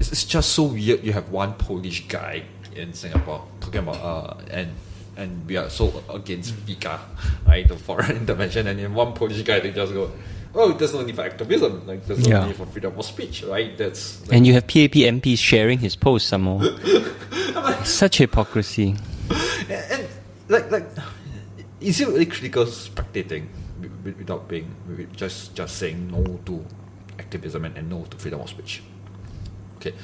It's just so weird. You have one Polish guy in Singapore talking about and we are so against FICA, right, the foreign intervention, and then one Polish guy they just go, oh, there's no need for activism, like there's no need for freedom of speech, right? That's like, and you have PAP MPs sharing his post some more. Such hypocrisy. And like is it really critical spectating without being just saying no to activism and no to freedom of speech. Okay,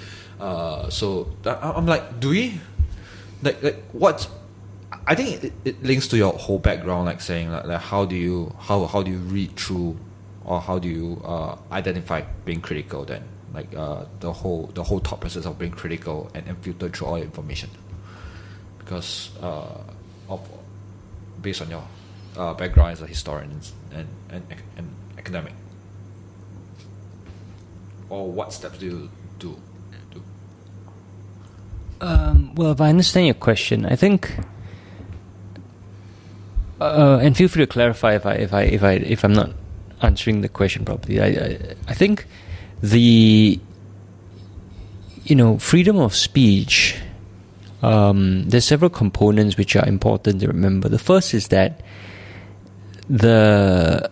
so I'm like, do we like what? I think it links to your whole background, like saying like how do you read through, or how do you identify being critical? Then like the whole thought process of being critical and filter through all information, because based on your background as a historian and academic, or what steps do you do? Well, if I understand your question, I think, and feel free to clarify if I'm not answering the question properly. I think the freedom of speech. There's several components which are important to remember. The first is that the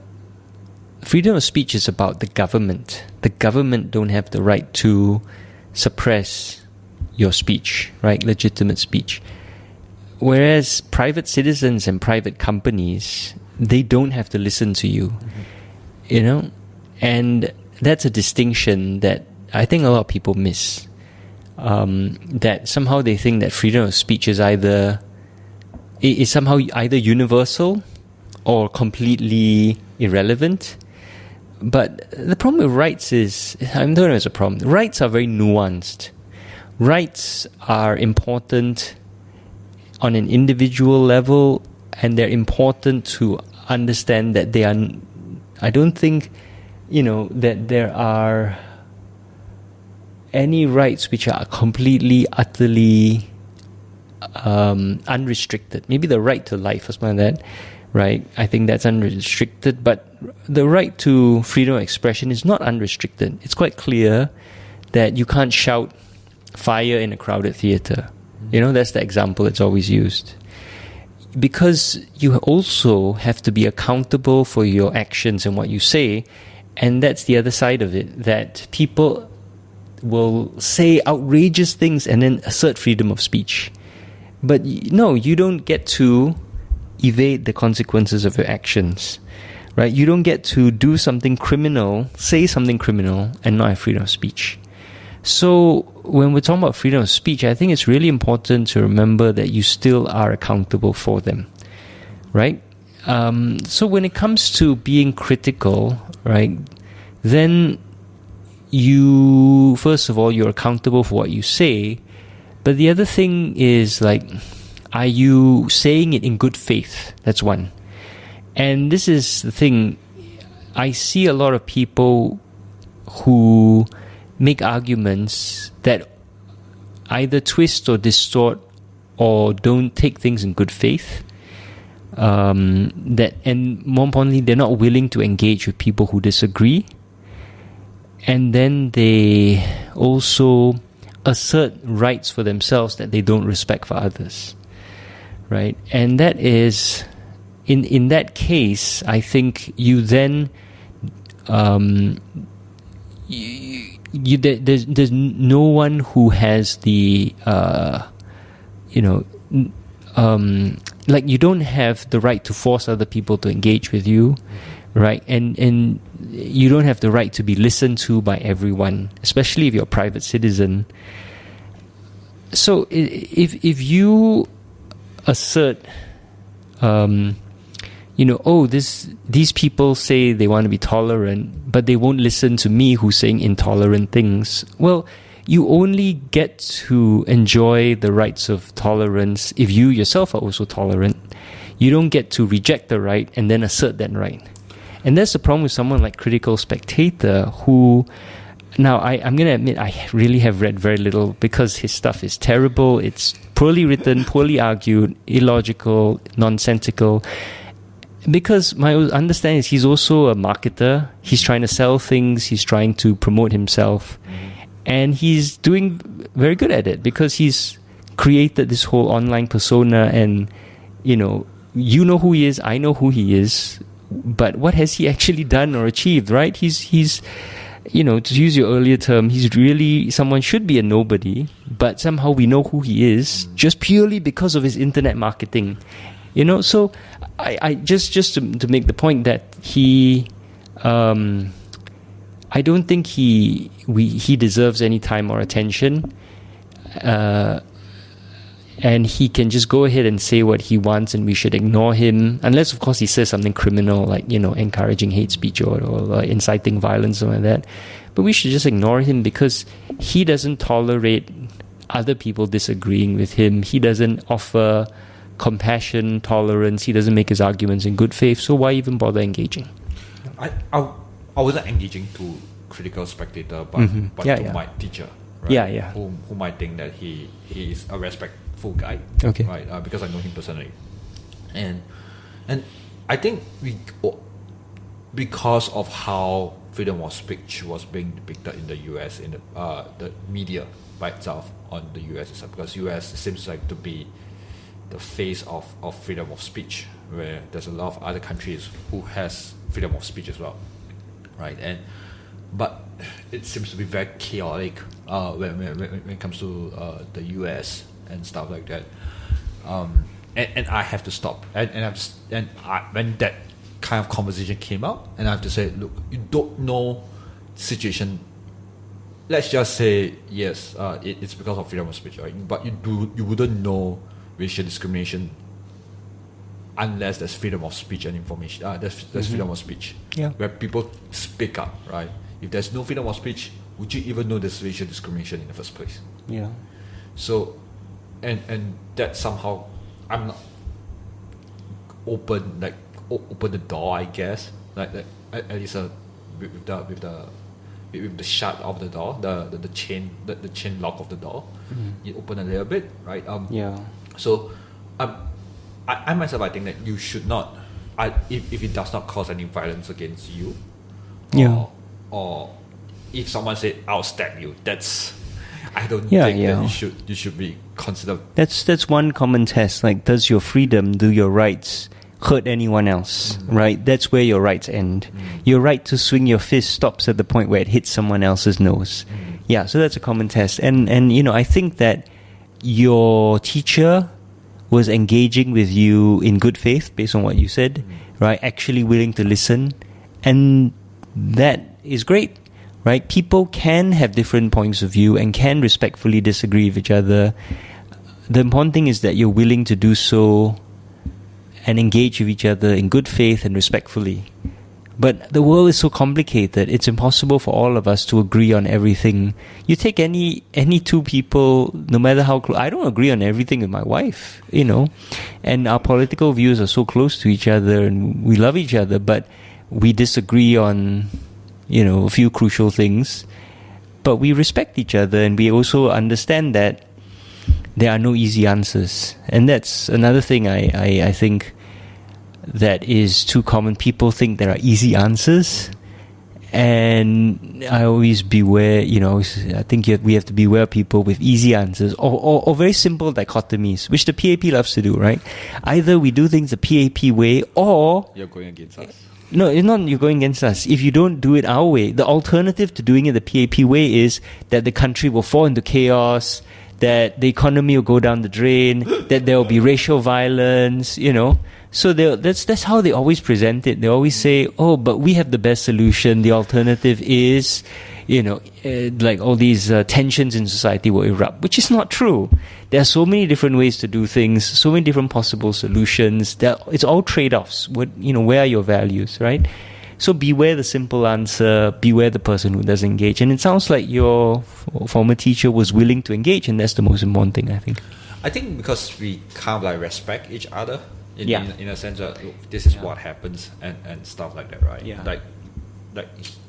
freedom of speech is about the government. The government don't have the right to suppress your speech, right? Legitimate speech. Whereas private citizens and private companies, they don't have to listen to you, and that's a distinction that I think a lot of people miss. That somehow they think that freedom of speech is somehow either universal or completely irrelevant. But the problem with rights is, I don't know if it's a problem. Rights are very nuanced. Rights are important on an individual level, and they're important to understand that they are. I don't think, that there are any rights which are completely, utterly unrestricted. Maybe the right to life or something like that, right? I think that's unrestricted, but the right to freedom of expression is not unrestricted. It's quite clear that you can't shout fire in a crowded theatre. That's the example that's always used. Because you also have to be accountable for your actions and what you say, and that's the other side of it, that people will say outrageous things and then assert freedom of speech. But no, you don't get to evade the consequences of your actions, right? You don't get to do something criminal, say something criminal, and not have freedom of speech. So when we're talking about freedom of speech, I think it's really important to remember that you still are accountable for them, right? So when it comes to being critical, right, then first of all, you're accountable for what you say. But the other thing is, like, are you saying it in good faith? That's one. And this is the thing. I see a lot of people who make arguments that either twist or distort or don't take things in good faith. And more importantly, they're not willing to engage with people who disagree. And then they also assert rights for themselves that they don't respect for others, right? And that is, in that case, I think you then there's no one who has the like, you don't have the right to force other people to engage with you, right? And you don't have the right to be listened to by everyone, especially if you're a private citizen. So if you assert, these people say they want to be tolerant, but they won't listen to me who's saying intolerant things. Well, you only get to enjoy the rights of tolerance if you yourself are also tolerant. You don't get to reject the right and then assert that right. And that's the problem with someone like Critical Spectator, who, now I'm going to admit I really have read very little because his stuff is terrible. It's poorly written, poorly argued, illogical, nonsensical. Because my understanding is he's also a marketer. He's trying to sell things. He's trying to promote himself. And he's doing very good at it because he's created this whole online persona, and, you know who he is, I know who he is, but what has he actually done or achieved, right? He's to use your earlier term, he's really, someone should be a nobody, but somehow we know who he is just purely because of his internet marketing. So I just to make the point that he, I don't think he deserves any time or attention, and he can just go ahead and say what he wants, and we should ignore him, unless of course he says something criminal, like, you know, encouraging hate speech or inciting violence or like that. But we should just ignore him because he doesn't tolerate other people disagreeing with him. He doesn't offer compassion, tolerance. He doesn't make his arguments in good faith. So why even bother engaging? I wasn't engaging to critical spectator, but to my teacher, right? Who might think that he is a respectful guy, right? Because I know him personally, and I think because of how freedom of speech was being depicted in the US, in the media by itself on the US itself, because US seems like to be the face of freedom of speech, where there's a lot of other countries who has freedom of speech as well, right? But it seems to be very chaotic when it comes to the US and stuff like that, and I have to stop, when that kind of conversation came up, and I have to say, look, you don't know situation. Let's just say yes, it's because of freedom of speech, right? But you wouldn't know racial discrimination unless there's freedom of speech and information. There's freedom of speech, where people speak up, right? If there's no freedom of speech, would you even know there's racial discrimination in the first place? Yeah. So, and that somehow I'm not open the door, I guess. Like at least with the shut of the door, the chain lock of the door, you open a little bit, right? So, I myself, I think that you should not, if it does not cause any violence against you, or if someone said I'll stab you, I don't think that you should be considered. That's one common test. Like, does your freedom, do your rights hurt anyone else, right? That's where your rights end. Your right to swing your fist stops at the point where it hits someone else's nose. Yeah, so that's a common test. And you know, I think that your teacher was engaging with you in good faith based on what you said, right? Actually willing to listen. And that is great, right? People can have different points of view and can respectfully disagree with each other. The important thing is that you're willing to do so and engage with each other in good faith and respectfully. But the world is so complicated, it's impossible for all of us to agree on everything. You take any two people, no matter how close, I don't agree on everything with my wife, you know, and our political views are so close to each other and we love each other, but we disagree on, you know, a few crucial things. But we respect each other, and we also understand that there are no easy answers. And that's another thing I think that is too common. People think there are easy answers, and I always beware, you know, I think we have to beware of people with easy answers or very simple dichotomies, which the PAP loves to do, right? Either we do things the PAP way, or you're going against us. No, it's not you're going against us. If you don't do it our way, the alternative to doing it the PAP way is that the country will fall into chaos, that the economy will go down the drain, that there will be racial violence, you know. So that's how they always present it. They always say, oh, but we have the best solution. The alternative is, you know, like all these tensions in society will erupt, which is not true. There are so many different ways to do things, so many different possible solutions. It's all trade-offs. Where are your values, right? So beware the simple answer, beware the person who doesn't engage. And it sounds like your former teacher was willing to engage, and that's the most important thing, I think. I think because we kind of like respect each other in a sense that, look, this is what happens and stuff like that, right? Yeah. Like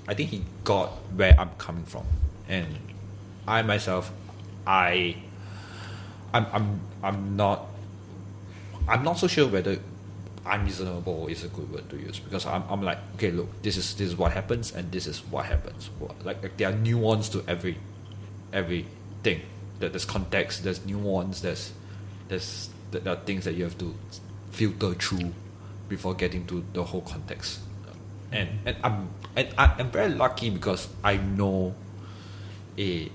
I think he got where I'm coming from, and I myself, I'm not so sure whether unreasonable is a good word to use, because I'm like, okay, look, this is what happens, and this is what happens. Like there are nuance to everything. There's context, there's nuance, there are things that you have to filter through before getting to the whole context. And I'm very lucky because I know a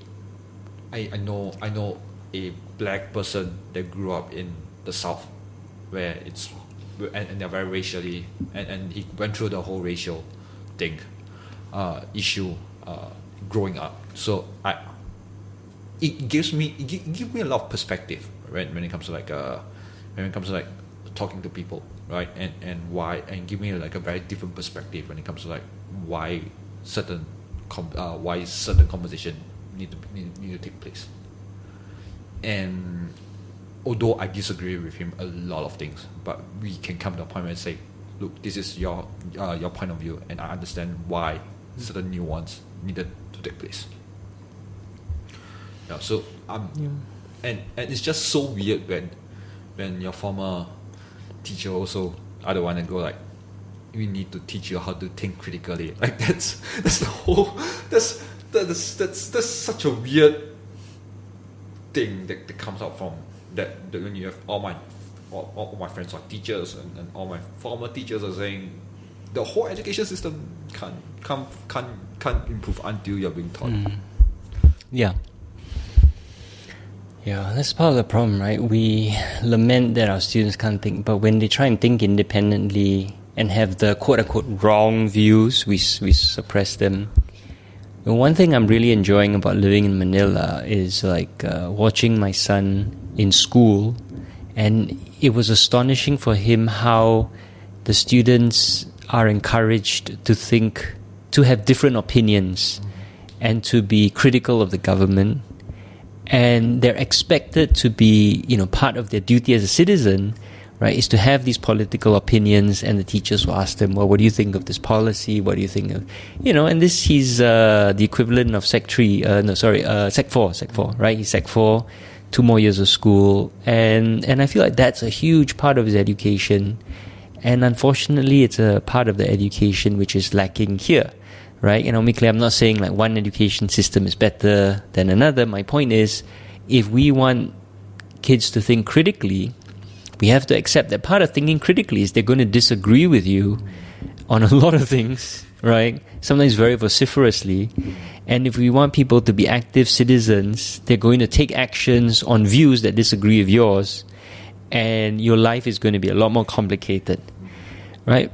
black person that grew up in the South, where it's and they're very racially, and he went through the whole racial thing, issue, growing up. So it gives me a lot of perspective, right? When it comes to like talking to people, right? And why, and give me like a very different perspective when it comes to like why certain conversation need to take place. And although I disagree with him a lot of things, but we can come to a point where I say, look, this is your point of view, and I understand why certain nuance needed to take place. Yeah, so and it's just so weird when your former teacher also are the one that go like, we need to teach you how to think critically. Like that's the whole that's such a weird thing that comes out from that when you have all my friends are teachers, and all my former teachers are saying the whole education system can't improve until you're being taught. Yeah, that's part of the problem, right? We lament that our students can't think, but when they try and think independently and have the quote-unquote wrong views, we suppress them. And one thing I'm really enjoying about living in Manila is like watching my son in school, and it was astonishing for him how the students are encouraged to think, to have different opinions, and to be critical of the government. And they're expected to be, part of their duty as a citizen, right, is to have these political opinions, and the teachers will ask them, well, what do you think of this policy? What do you think of, and this, he's the equivalent of Sec 4, right? He's Sec 4, 2 more years of school. And I feel like that's a huge part of his education. And unfortunately, it's a part of the education which is lacking here. Right? I'm not saying like one education system is better than another. My point is, if we want kids to think critically, we have to accept that part of thinking critically is they're going to disagree with you on a lot of things, right? Sometimes very vociferously. And if we want people to be active citizens, they're going to take actions on views that disagree with yours, and your life is going to be a lot more complicated, right?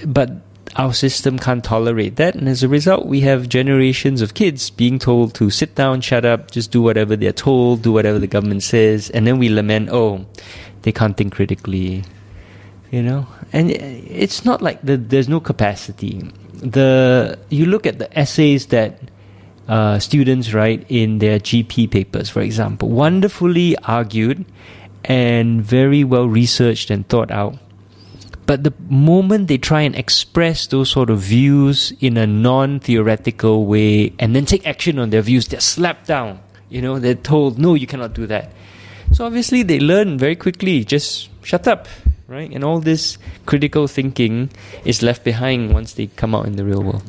But our system can't tolerate that, and as a result, we have generations of kids being told to sit down, shut up, just do whatever they're told, do whatever the government says, and then we lament, they can't think critically, And it's not like there's no capacity. You look at the essays that students write in their GP papers, for example, wonderfully argued and very well researched and thought out. But the moment they try and express those sort of views in a non-theoretical way and then take action on their views, they're slapped down. They're told, no, you cannot do that. So obviously they learn very quickly, just shut up, right? And all this critical thinking is left behind once they come out in the real world.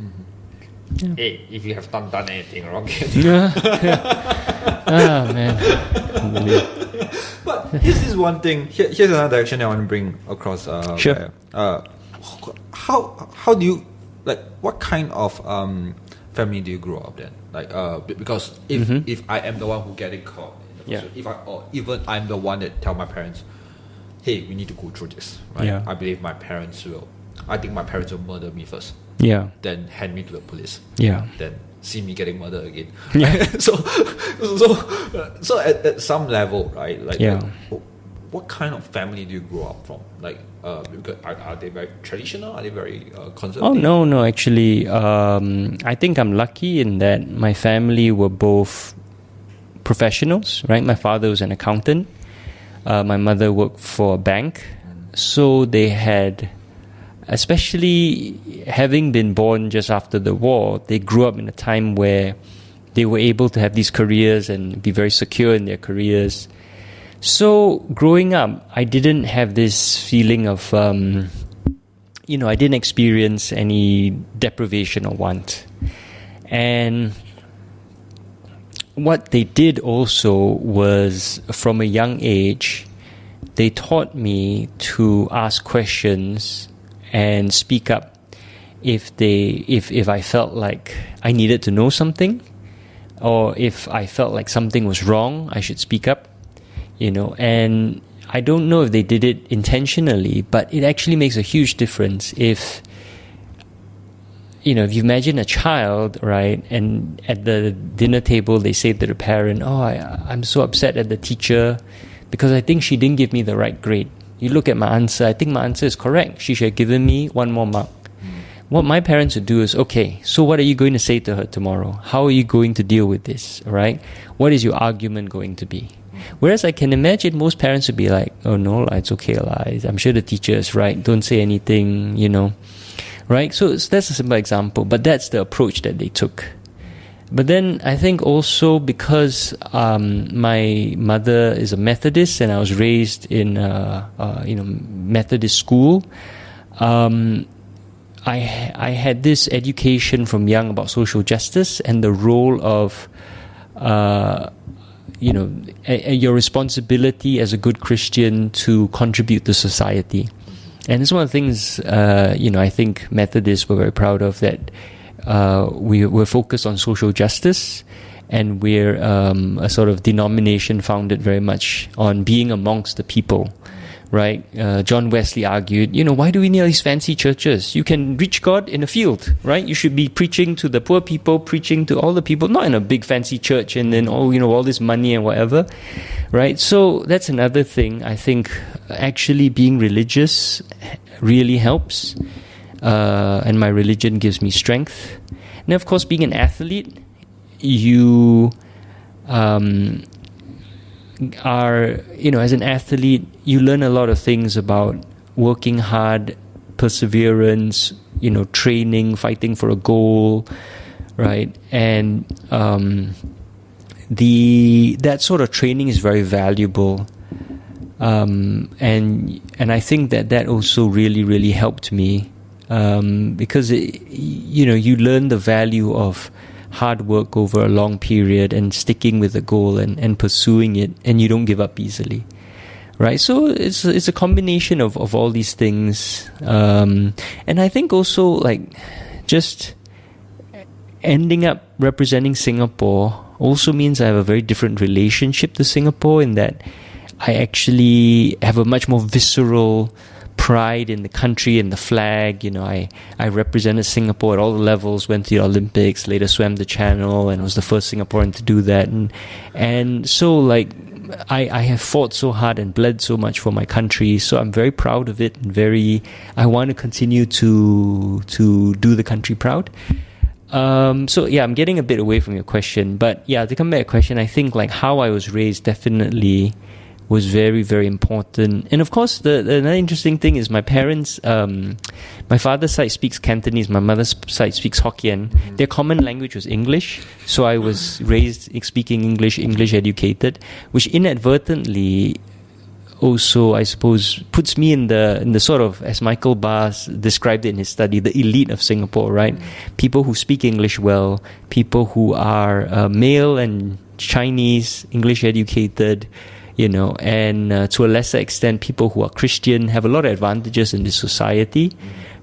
Yeah. Hey, if you have not done anything wrong. Man. But this is one thing. Here's another direction I want to bring across. Sure. How do you, like, what kind of family do you grow up then? Like, because if I am the one who getting caught, even I'm the one that tell my parents, hey, we need to go through this, right? Yeah. I believe my parents will. I think my parents will murder me first. Yeah. Then hand me to the police. Yeah. Then see me getting murdered again. Yeah. so at some level, right? Like, what kind of family do you grow up from? Like, because are they very traditional? Are they very conservative? Oh no. Actually, I think I'm lucky in that my family were both professionals. Right, my father was an accountant. My mother worked for a bank, so they had. Especially having been born just after the war, they grew up in a time where they were able to have these careers and be very secure in their careers. So growing up, I didn't have this feeling of, I didn't experience any deprivation or want. And what they did also was, from a young age, they taught me to ask questions and speak up if I felt like I needed to know something, or if I felt like something was wrong, I should speak up, And I don't know if they did it intentionally, but it actually makes a huge difference if you imagine a child, right, and at the dinner table they say to the parent, I'm so upset at the teacher because I think she didn't give me the right grade. You look at my answer, I think my answer is correct. She should have given me one more mark. What my parents would do is, okay, so what are you going to say to her tomorrow? How are you going to deal with this, right? What is your argument going to be? Whereas I can imagine most parents would be like, oh no, it's okay, I'm sure the teacher is right, don't say anything, right? So that's a simple example, but that's the approach that they took. But then I think also because my mother is a Methodist and I was raised in Methodist school, I had this education from young about social justice and the role of your responsibility as a good Christian to contribute to society. And it's one of the things I think Methodists were very proud of, that we're focused on social justice, and we're a sort of denomination founded very much on being amongst the people, right? John Wesley argued, why do we need all these fancy churches? You can reach God in a field, right? You should be preaching to the poor people, preaching to all the people, not in a big fancy church and then all this money and whatever, right? So that's another thing. I think actually being religious really helps, and my religion gives me strength. And of course, being an athlete, you as an athlete, you learn a lot of things about working hard, perseverance, training, fighting for a goal, right? And that sort of training is very valuable. And I think that also really, really helped me, because you learn the value of hard work over a long period and sticking with the goal and pursuing it, and you don't give up easily, right? So it's a combination of all these things, and I think also just ending up representing Singapore also means I have a very different relationship to Singapore, in that I actually have a much more visceral pride in the country and the flag. I represented Singapore at all the levels, went to the Olympics, later swam the Channel, and was the first Singaporean to do that. And so I have fought so hard and bled so much for my country. So I'm very proud of it, and I want to continue to do the country proud. So yeah, I'm getting a bit away from your question, but yeah, to come back to your question, I think how I was raised definitely was very, very important. And of course, the another interesting thing is my parents, my father's side speaks Cantonese, my mother's side speaks Hokkien. Their common language was English, so I was raised speaking English educated, which inadvertently also, I suppose, puts me in the sort of, as Michael Barrs described it in his study, the elite of Singapore, right? People who speak English well, people who are male and Chinese, English educated, and to a lesser extent, people who are Christian have a lot of advantages in this society.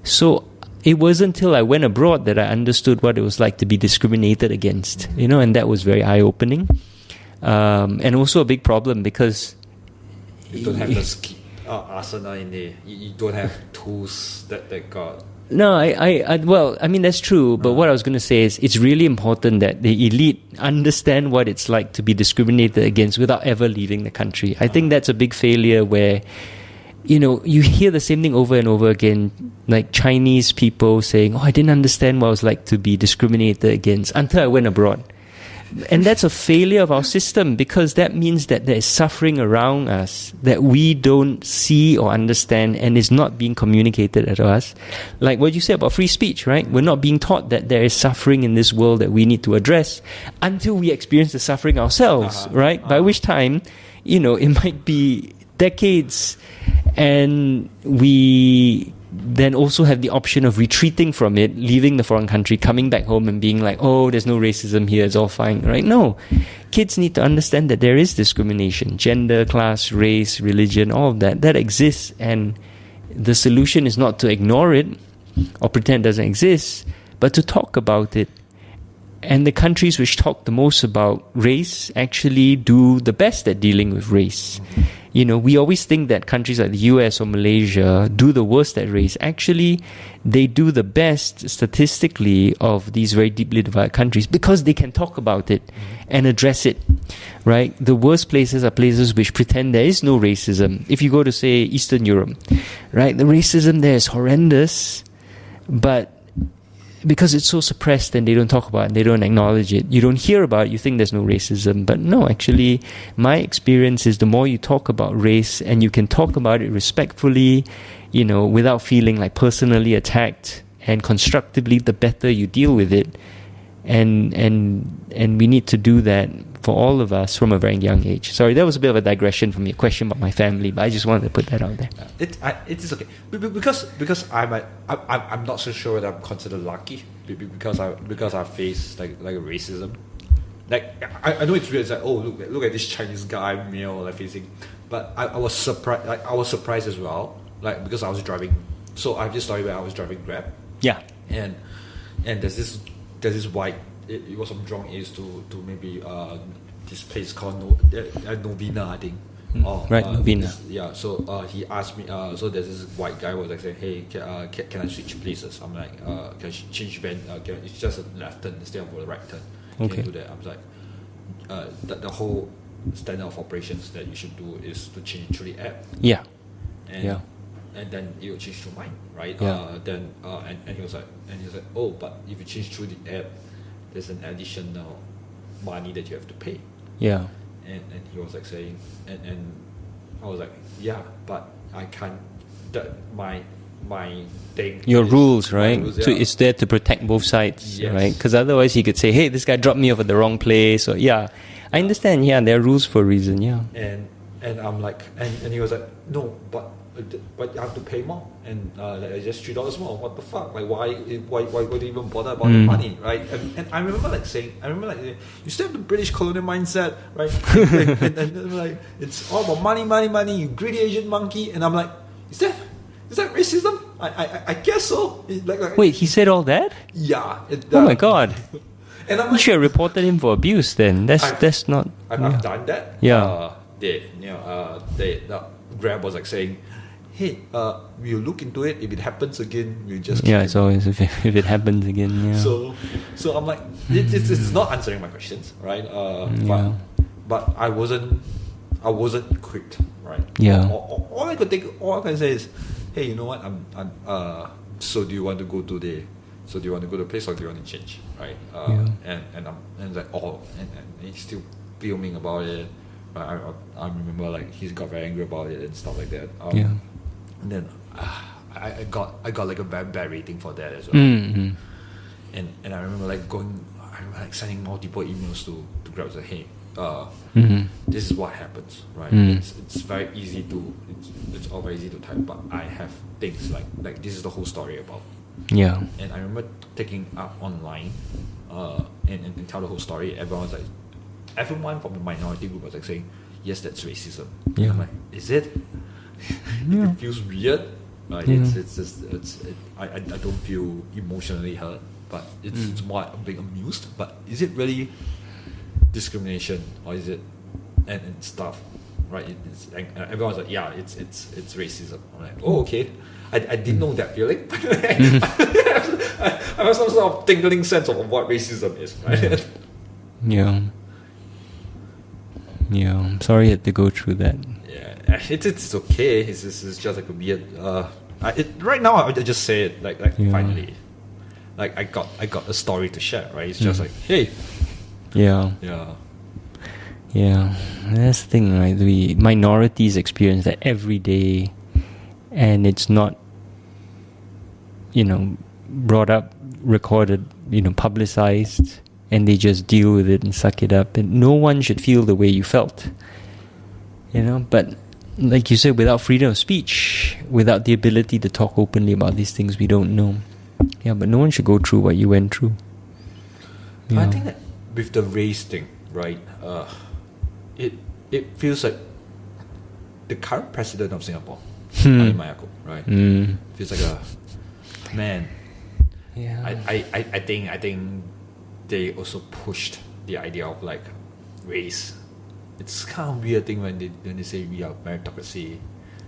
So it wasn't until I went abroad that I understood what it was like to be discriminated against, and that was very eye-opening. And also a big problem because you don't have the arsenal in there. You don't have tools that they got. No, I mean, that's true. But what I was going to say is it's really important that the elite understand what it's like to be discriminated against without ever leaving the country. I think that's a big failure where, you hear the same thing over and over again, like Chinese people saying, I didn't understand what it was like to be discriminated against until I went abroad. And that's a failure of our system, because that means that there is suffering around us that we don't see or understand and is not being communicated to us. Like what you said about free speech, right? We're not being taught that there is suffering in this world that we need to address until we experience the suffering ourselves, right? By which time, it might be decades, and we then also have the option of retreating from it, leaving the foreign country, coming back home and being like, there's no racism here, it's all fine, right? No. Kids need to understand that there is discrimination, gender, class, race, religion, all of that exists, and the solution is not to ignore it or pretend it doesn't exist, but to talk about it And the countries which talk the most about race actually do the best at dealing with race. You know, we always think that countries like the US or Malaysia do the worst at race. Actually, they do the best statistically of these very deeply divided countries because they can talk about it and address it, right? The worst places are places which pretend there is no racism. If you go to, say, Eastern Europe, right, the racism there is horrendous, but because it's so suppressed and they don't talk about it, they don't acknowledge it, you don't hear about it, you think there's no racism. But no, actually, my experience is the more you talk about race and you can talk about it respectfully, you know, without feeling like personally attacked and constructively, the better you deal with it. And we need to do that for all of us from a very young age. Sorry, that was a bit of a digression from your question about my family, but I just wanted to put that out there. It is okay because I'm not so sure that I'm considered lucky because I face like racism. Like I know it's weird. It's like, oh, look at this Chinese guy male like facing, but I was surprised. Like I was surprised as well. Like because I was driving. So I have this story where I was driving Grab. Yeah. And there's this white. It was from Jurong East to maybe this place called Novena, I think. Right, Novena. Yeah. So he asked me. So there's this white guy who was like saying, "Hey, can I switch places?" I'm like, "Can I change van? It's just a left turn instead of a right turn. Can you do that?" I was like, the whole standard of operations that you should do is to change through the app. Yeah. And then it will change to mine, right? Yeah. And he was like, oh, but if you change through the app, there's an additional money that you have to pay. Yeah. And he was like saying, and I was like, yeah, but I can't. My thing. Your rules, right? Rules, yeah. So it's there to protect both sides, Yes. right? Because otherwise he could say, hey, this guy dropped me off at the wrong place. Or I understand. Yeah, there are rules for a reason. Yeah. And I'm like, and he was like, no, but you have to pay more, and like just $3 more. What the fuck? Like why would you even bother about the money, right? And I remember like saying, you still have the British colonial mindset, right? and like it's all about money, you greedy Asian monkey. And I'm like, is that racism? I guess so. Wait, he said all that? Yeah. Oh my god. And I'm You like, should have reported him for abuse then. That's not. I've done that. Yeah. The Grab was like saying, hey, we'll look into it. If it happens again, we'll just It's always if it happens again. Yeah. So I'm like, it's not answering my questions, right? But I wasn't quick, right? Yeah. All I can say is, hey, you know what? So do you want to go today? So do you want to go to the place or do you want to change, right? And like and he's still filming about it. I remember like he got very angry about it and stuff like that. And then I got like a bad rating for that as well. Mm-hmm. And I remember like sending multiple emails to Grab like, hey, this is what happens, right? It's very easy to it's all very easy to type, but I have things like this is the whole story about. Yeah. And I remember taking up online and tell the whole story. Everyone from the minority group was like saying, yes, that's racism. Yeah. I'm like, is it? Yeah. It feels weird. Like I don't feel emotionally hurt, but it's more being amused. But is it really discrimination or is it and stuff? Right? Everyone's like, yeah, it's racism. I'm like, oh, okay. I didn't know that feeling. I have some sort of tingling sense of what racism is, right? Yeah. Yeah, I'm sorry you had to go through that. Yeah, it's okay. It's just like a weird. Right now, I just say it like finally, like I got a story to share. Right? It's just like, hey. Yeah. That's the thing, right? The minorities experience that every day, and it's not, brought up, recorded, publicized. And they just deal with it and suck it up. And no one should feel the way you felt. But like you said, without freedom of speech, without the ability to talk openly about these things we don't know. Yeah, but no one should go through what you went through. I think that with the race thing, right, it feels like the current president of Singapore, Ali Mayako, right, feels like a man. Yeah. I think they also pushed the idea of like race. It's kind of weird thing when they say we are meritocracy,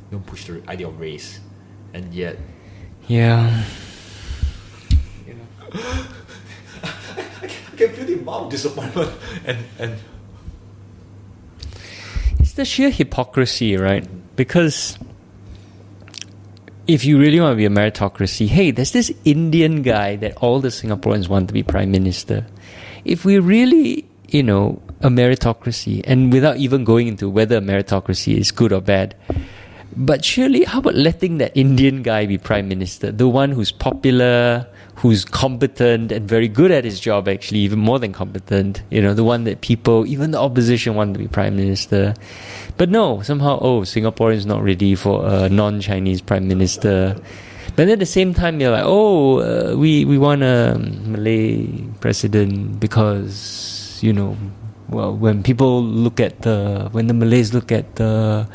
don't push the idea of race, and yet, Yeah. you know, I can feel the amount of disappointment and It's the sheer hypocrisy, right? Because if you really want to be a meritocracy, hey, there's this Indian guy that all the Singaporeans want to be prime minister. If we really, a meritocracy, and without even going into whether a meritocracy is good or bad, but surely, how about letting that Indian guy be prime minister? The one who's popular, who's competent and very good at his job, actually, even more than competent. The one that people, even the opposition, want to be prime minister. But no, somehow, Singaporeans not ready for a non-Chinese prime minister. But at the same time, you're like, we want a Malay president because, when the Malays look at the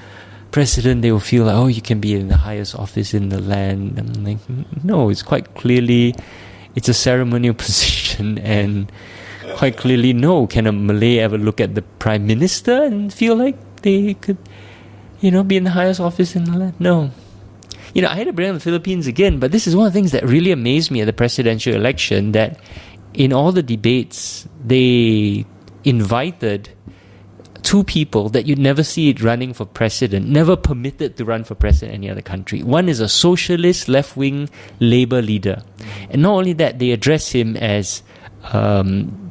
president, they will feel like, you can be in the highest office in the land. I'm like, no, it's quite clearly, it's a ceremonial position, and quite clearly, no, can a Malay ever look at the prime minister and feel like they could, be in the highest office in the land? No. I had to bring up the Philippines again, but this is one of the things that really amazed me at the presidential election, that in all the debates, they invited two people that you'd never see it running for president, never permitted to run for president in any other country. One is a socialist, left-wing Labour leader. And not only that, they address him as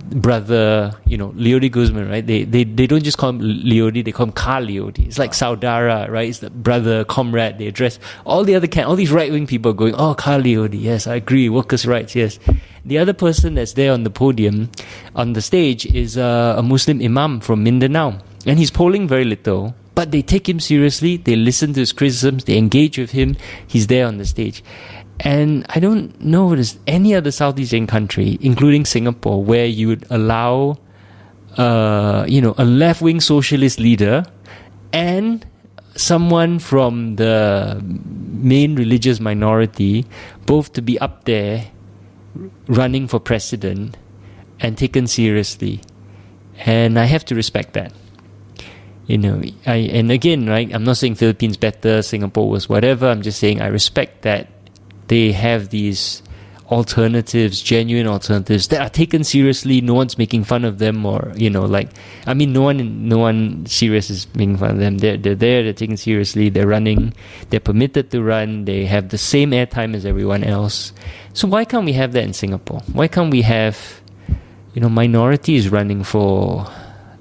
brother, Leody Guzman, right? They don't just call him Leody, they call him Ka Leody. It's like Saudara, right? It's the brother, comrade. They address all these right-wing people going, Ka Leody, yes, I agree, workers' rights, yes. The other person that's there on the podium, on the stage, is a Muslim imam from Mindanao. And he's polling very little, but they take him seriously, they listen to his criticisms, they engage with him, he's there on the stage. And I don't know if there's any other Southeast Asian country, including Singapore, where you would allow, a left-wing socialist leader and someone from the main religious minority both to be up there running for president and taken seriously. And I have to respect that. And again, right, I'm not saying Philippines better, Singapore was whatever. I'm just saying I respect that they have these alternatives, genuine alternatives that are taken seriously. No one's making fun of them, or no one serious is making fun of them. They're there, they're taken seriously, they're running, they're permitted to run, they have the same airtime as everyone else. So why can't we have that in Singapore? Why can't we have, minorities running for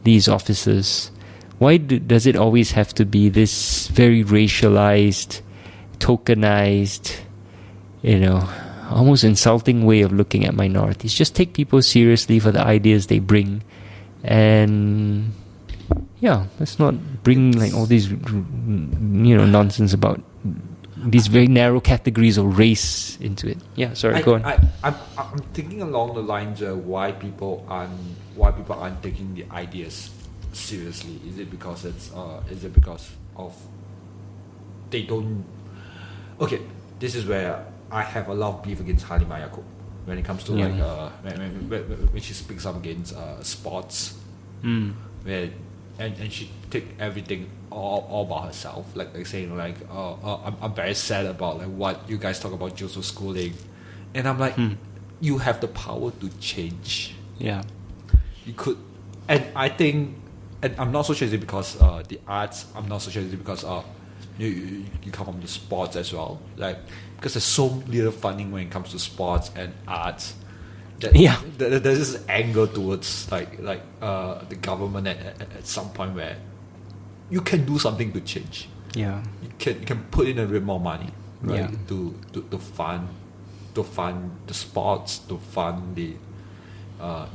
these offices? Why does it always have to be this very racialized, tokenized, almost insulting way of looking at minorities? Just take people seriously for the ideas they bring, and let's not bring like all these nonsense about these very narrow categories of race into it. Go on. I'm thinking along the lines of why people aren't taking the ideas seriously. Is it because of they don't? Okay, this is where I have a lot of beef against Halimah Yacob when it comes to when she speaks up against sports, where and she take everything all by herself, like saying I'm very sad about like what you guys talk about Joseph schooling, and I'm like, you have the power to change. Yeah, you could, and I think, and I'm not so sure is it because the arts. I'm not so sure is it because you come from the sports as well, like because there's so little funding when it comes to sports and arts. There's this anger towards the government at some point where you can do something to change. Yeah, you can put in a bit more money, right? To fund the sports, to fund the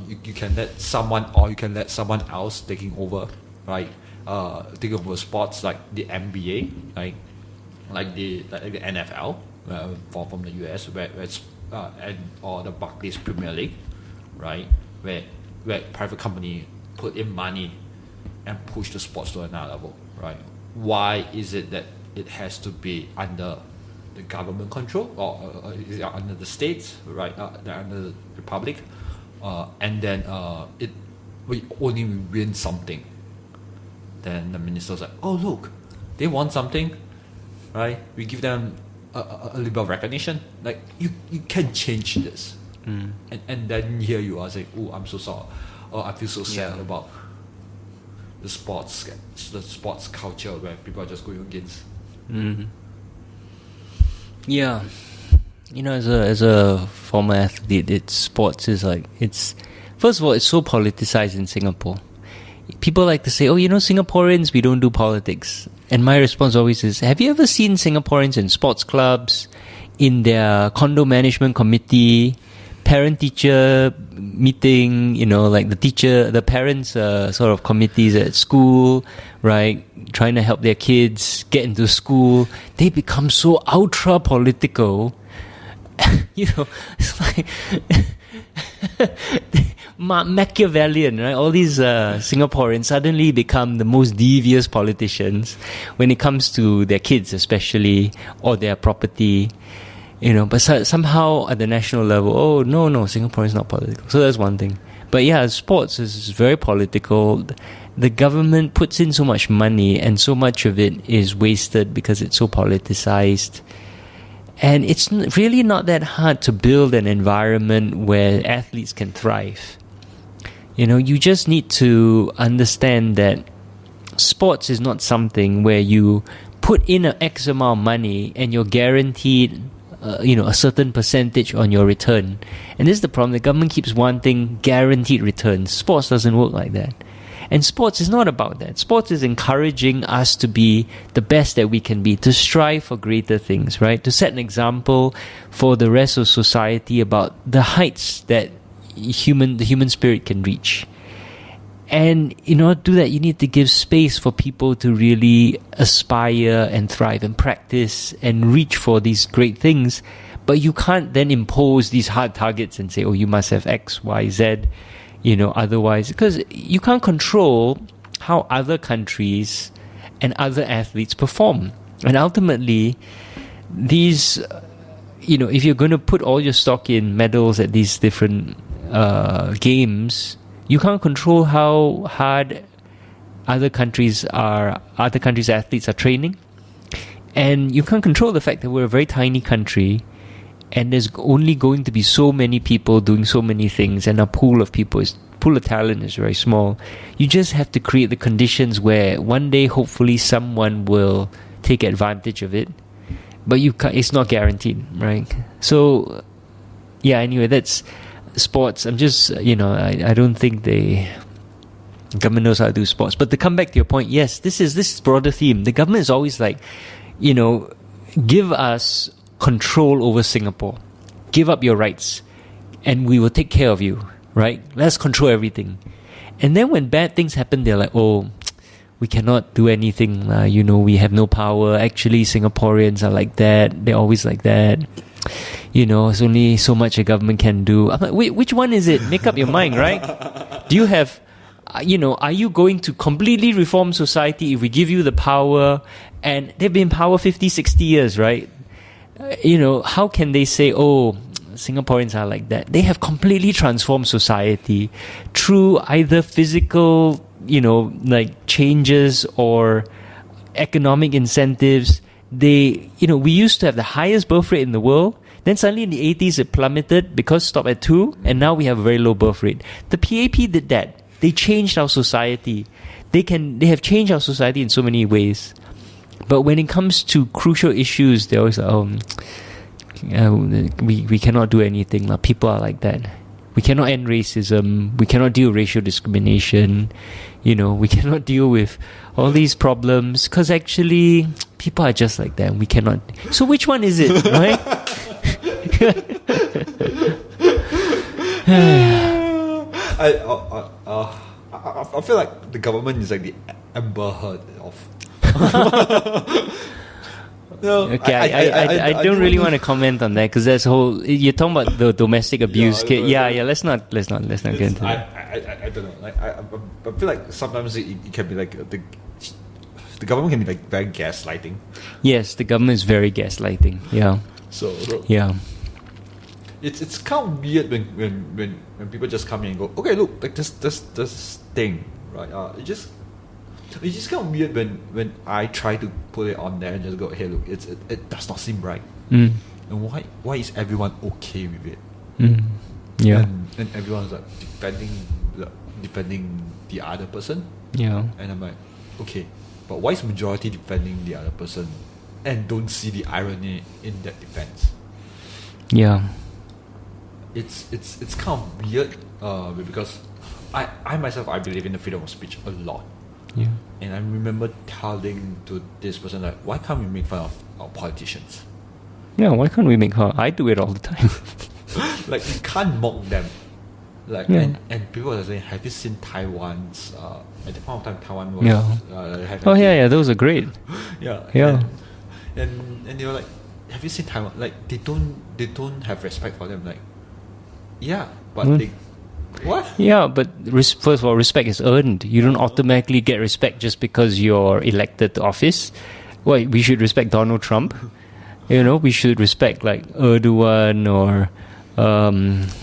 you can let someone, or you can let someone else taking over, right? Taking over sports like the NBA, like the NFL from the US, where it's or the Barclays Premier League, right? Where private company put in money and push the sports to another level, right? Why is it that it has to be under the government control, or is it under the states, right? Under the republic? and then we only win something, then the minister's like, oh look, they won something, right? We give them a little bit of recognition. Like you can change this, and then here you are saying, oh, I'm so sorry, oh, I feel so sad about the sports culture where people are just going against. Yeah, as a former athlete, sports is like, first of all, it's so politicized in Singapore. People like to say, oh, Singaporeans, we don't do politics. And my response always is, have you ever seen Singaporeans in sports clubs, in their condo management committee, parent-teacher meeting, like the parents' sort of committees at school, right? Trying to help their kids get into school. They become so ultra-political. It's like Machiavellian, right? All these Singaporeans suddenly become the most devious politicians when it comes to their kids, especially, or their property. But somehow at the national level, oh, no, Singapore is not political. So that's one thing. But yeah, sports is very political. The government puts in so much money and so much of it is wasted because it's so politicized. And it's really not that hard to build an environment where athletes can thrive. You just need to understand that sports is not something where you put in an X amount of money and you're guaranteed a certain percentage on your return. And this is the problem. The government keeps wanting guaranteed returns. Sports doesn't work like that. And sports is not about that. Sports is encouraging us to be the best that we can be, to strive for greater things, right? To set an example for the rest of society about the heights that the human spirit can reach. And in order to do that, you need to give space for people to really aspire and thrive and practice and reach for these great things. But you can't then impose these hard targets and say, oh, you must have X, Y, Z, otherwise. Because you can't control how other countries and other athletes perform. And ultimately, these, if you're going to put all your stock in medals at these different games, you can't control how hard other countries' athletes are training. And you can't control the fact that we're a very tiny country and there's only going to be so many people doing so many things, and our pool of talent is very small. You just have to create the conditions where one day, hopefully, someone will take advantage of it. But it's not guaranteed, right? So, yeah, anyway, that's sports. I'm just, I don't think the government knows how to do sports. But to come back to your point, yes, this is broader theme. The government is always like, give us control over Singapore. Give up your rights and we will take care of you, right? Let's control everything. And then when bad things happen, they're like, oh, we cannot do anything. We have no power. Actually, Singaporeans are like that. They're always like that. It's only so much a government can do. I'm like, wait, which one is it? Make up your mind, right? Do you have, are you going to completely reform society if we give you the power? And they've been in power 50, 60 years, right? How can they say, oh, Singaporeans are like that? They have completely transformed society through either physical, changes or economic incentives. We used to have the highest birth rate in the world. Then suddenly in the 80s it plummeted because stopped at 2, and now we have a very low birth rate. The PAP did that. They changed our society. They have changed our society in so many ways. But when it comes to crucial issues, they always we cannot do anything. People are like that. We cannot end racism. We cannot deal with racial discrimination. We cannot deal with all these problems because actually people are just like that. We cannot. So which one is it, right? I feel like the government is like the Amber Heard of. No, okay, I don't really want to comment on that because that's you're talking about the domestic abuse case. Yeah, let's not get into that. I don't know. I feel like sometimes it can be like the government can be like very gaslighting. Yes, the government is very gaslighting. Yeah. So yeah. it's kind of weird when people just come in and go, okay, look, like this thing, right? It's just kind of weird when I try to put it on there and just go, hey, look, it does not seem right. Mm. And why is everyone okay with it? Mm. Yeah. And everyone's like defending the other person. Yeah. And I'm like, okay, but why is majority defending the other person and don't see the irony in that defense? Yeah. It's kind of weird because I myself, I believe in the freedom of speech a lot. Yeah. And I remember telling to this person, like, why can't we make fun of our politicians? Yeah, why can't we make fun? I do it all the time. Like, you can't mock them. Like, Yeah. and people are saying, have you seen Taiwan's at the point of time Taiwan was Yeah. Oh yeah, those are great. yeah. Yeah. And they were like, have you seen Taiwan? Like, they don't have respect for them. Like, yeah, but they what? Yeah, but first of all, respect is earned. You don't automatically get respect just because you're elected to office. Well, we should respect Donald Trump. You know, we should respect like Erdogan or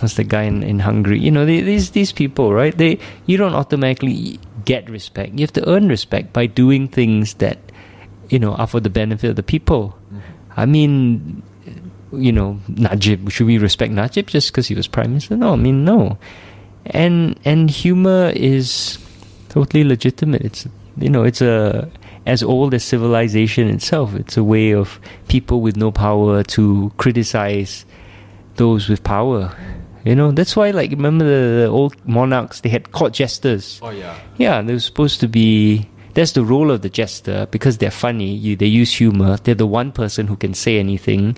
what's the guy in Hungary? You know, these people, right? You don't automatically get respect. You have to earn respect by doing things that, you know, are for the benefit of the people. I mean, you know, Najib, should we respect Najib just because he was prime minister? No, I mean, no. And humor is totally legitimate. It's, you know, it's as old as civilization itself. It's a way of people with no power to criticize those with power. You know, that's why, like, remember the old monarchs, they had court jesters. Oh yeah. Yeah, they're supposed to be. That's the role of the jester, because they're funny. They use humor. They're the one person who can say anything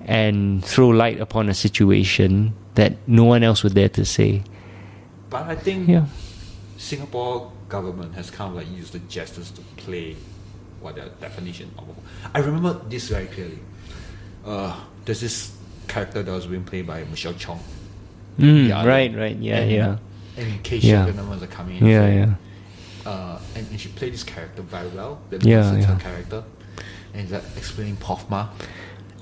and throw light upon a situation that no one else would dare to say. But I think Singapore government has kind of like used the jesters to play what their definition of. I remember this very clearly. There's this character that was being played by Michelle Chong. Right, yeah. And Keisha was coming in. And she played this character very well. Her character. And it's like explaining Pofma.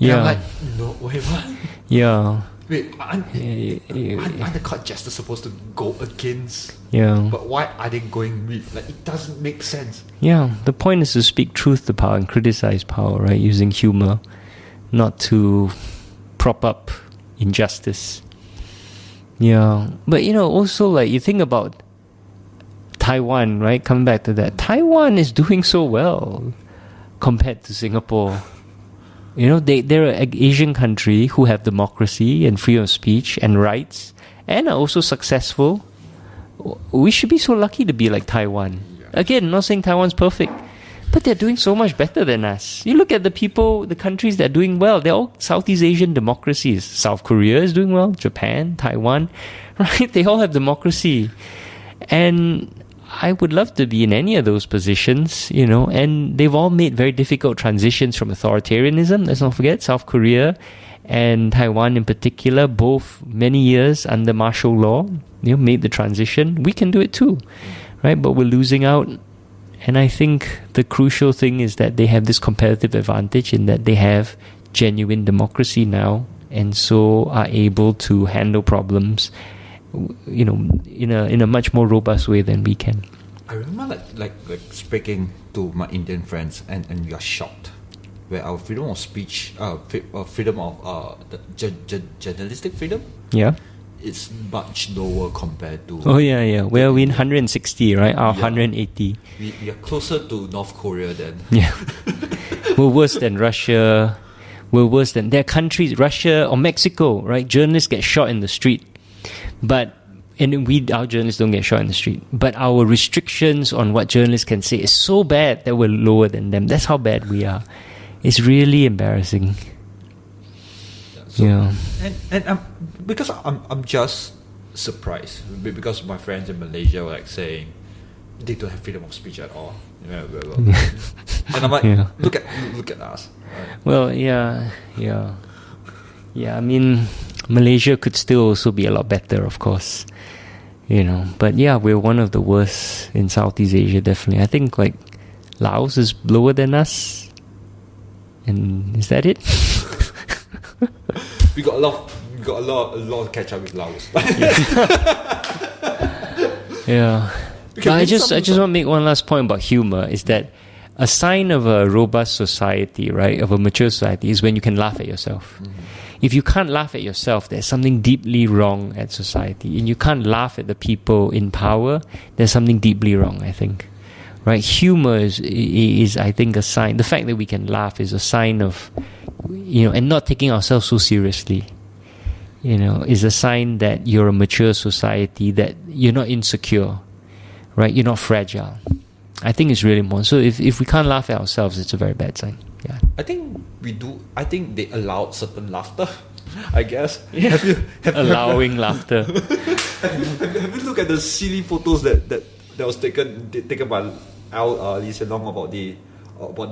And I'm like, no, wait, what? Yeah. Wait, aren't the court jesters supposed to go against? Yeah. But why are they going with? Like, it doesn't make sense. Yeah, the point is to speak truth to power and criticize power, right? Using humor, not to prop up injustice. Yeah. But, you know, also, like, you think about Taiwan, right? Coming back to that. Taiwan is doing so well compared to Singapore. You know, they're an Asian country who have democracy and freedom of speech and rights and are also successful. We should be so lucky to be like Taiwan. Again, not saying Taiwan's perfect, but they're doing so much better than us. You look at the countries that are doing well, they're all Southeast Asian democracies. South Korea is doing well, Japan, Taiwan, right? They all have democracy. And I would love to be in any of those positions, you know, and they've all made very difficult transitions from authoritarianism. Let's not forget South Korea and Taiwan in particular, both many years under martial law, you know, made the transition. We can do it too, right? But we're losing out. And I think the crucial thing is that they have this competitive advantage in that they have genuine democracy now, and so are able to handle problems, you know, in a much more robust way than we can. I remember like speaking to my Indian friends, and we are shocked where our freedom of speech, freedom of journalistic freedom, it's much lower compared to. Oh yeah. Well, we're in 160, right? Our 180. We are closer to North Korea than. Yeah, we're worse than Russia. We're worse than their countries, Russia or Mexico, right? Journalists get shot in the street. But our journalists don't get shot in the street. But our restrictions on what journalists can say is so bad that we're lower than them. That's how bad we are. It's really embarrassing. And because I'm just surprised because my friends in Malaysia were like saying they don't have freedom of speech at all. And I'm like, look at us. Right? Well, yeah. I mean, Malaysia could still also be a lot better, of course, you know. But yeah, we're one of the worst in Southeast Asia, definitely. I think like Laos is lower than us, and is that it? We got a lot of we got a lot to catch up with Laos. Yeah. Okay, But I maybe just some- want to make one last point about humor is that a sign of a robust society, right, of a mature society, is when you can laugh at yourself. If you can't laugh at yourself, there's something deeply wrong at society. And you can't laugh at the people in power, there's something deeply wrong, I think. Right? Humor is I think, a sign. The fact that we can laugh is a sign of, and not taking ourselves so seriously, is a sign that you're a mature society, that you're not insecure, right? You're not fragile. I think it's really important. So if we can't laugh at ourselves, it's a very bad sign. Yeah. I think we do. I think they allowed certain laughter. I guess. Yeah. Have you Allowing laughter. have you looked at the silly photos that was taken by Lee Hsien Loong about the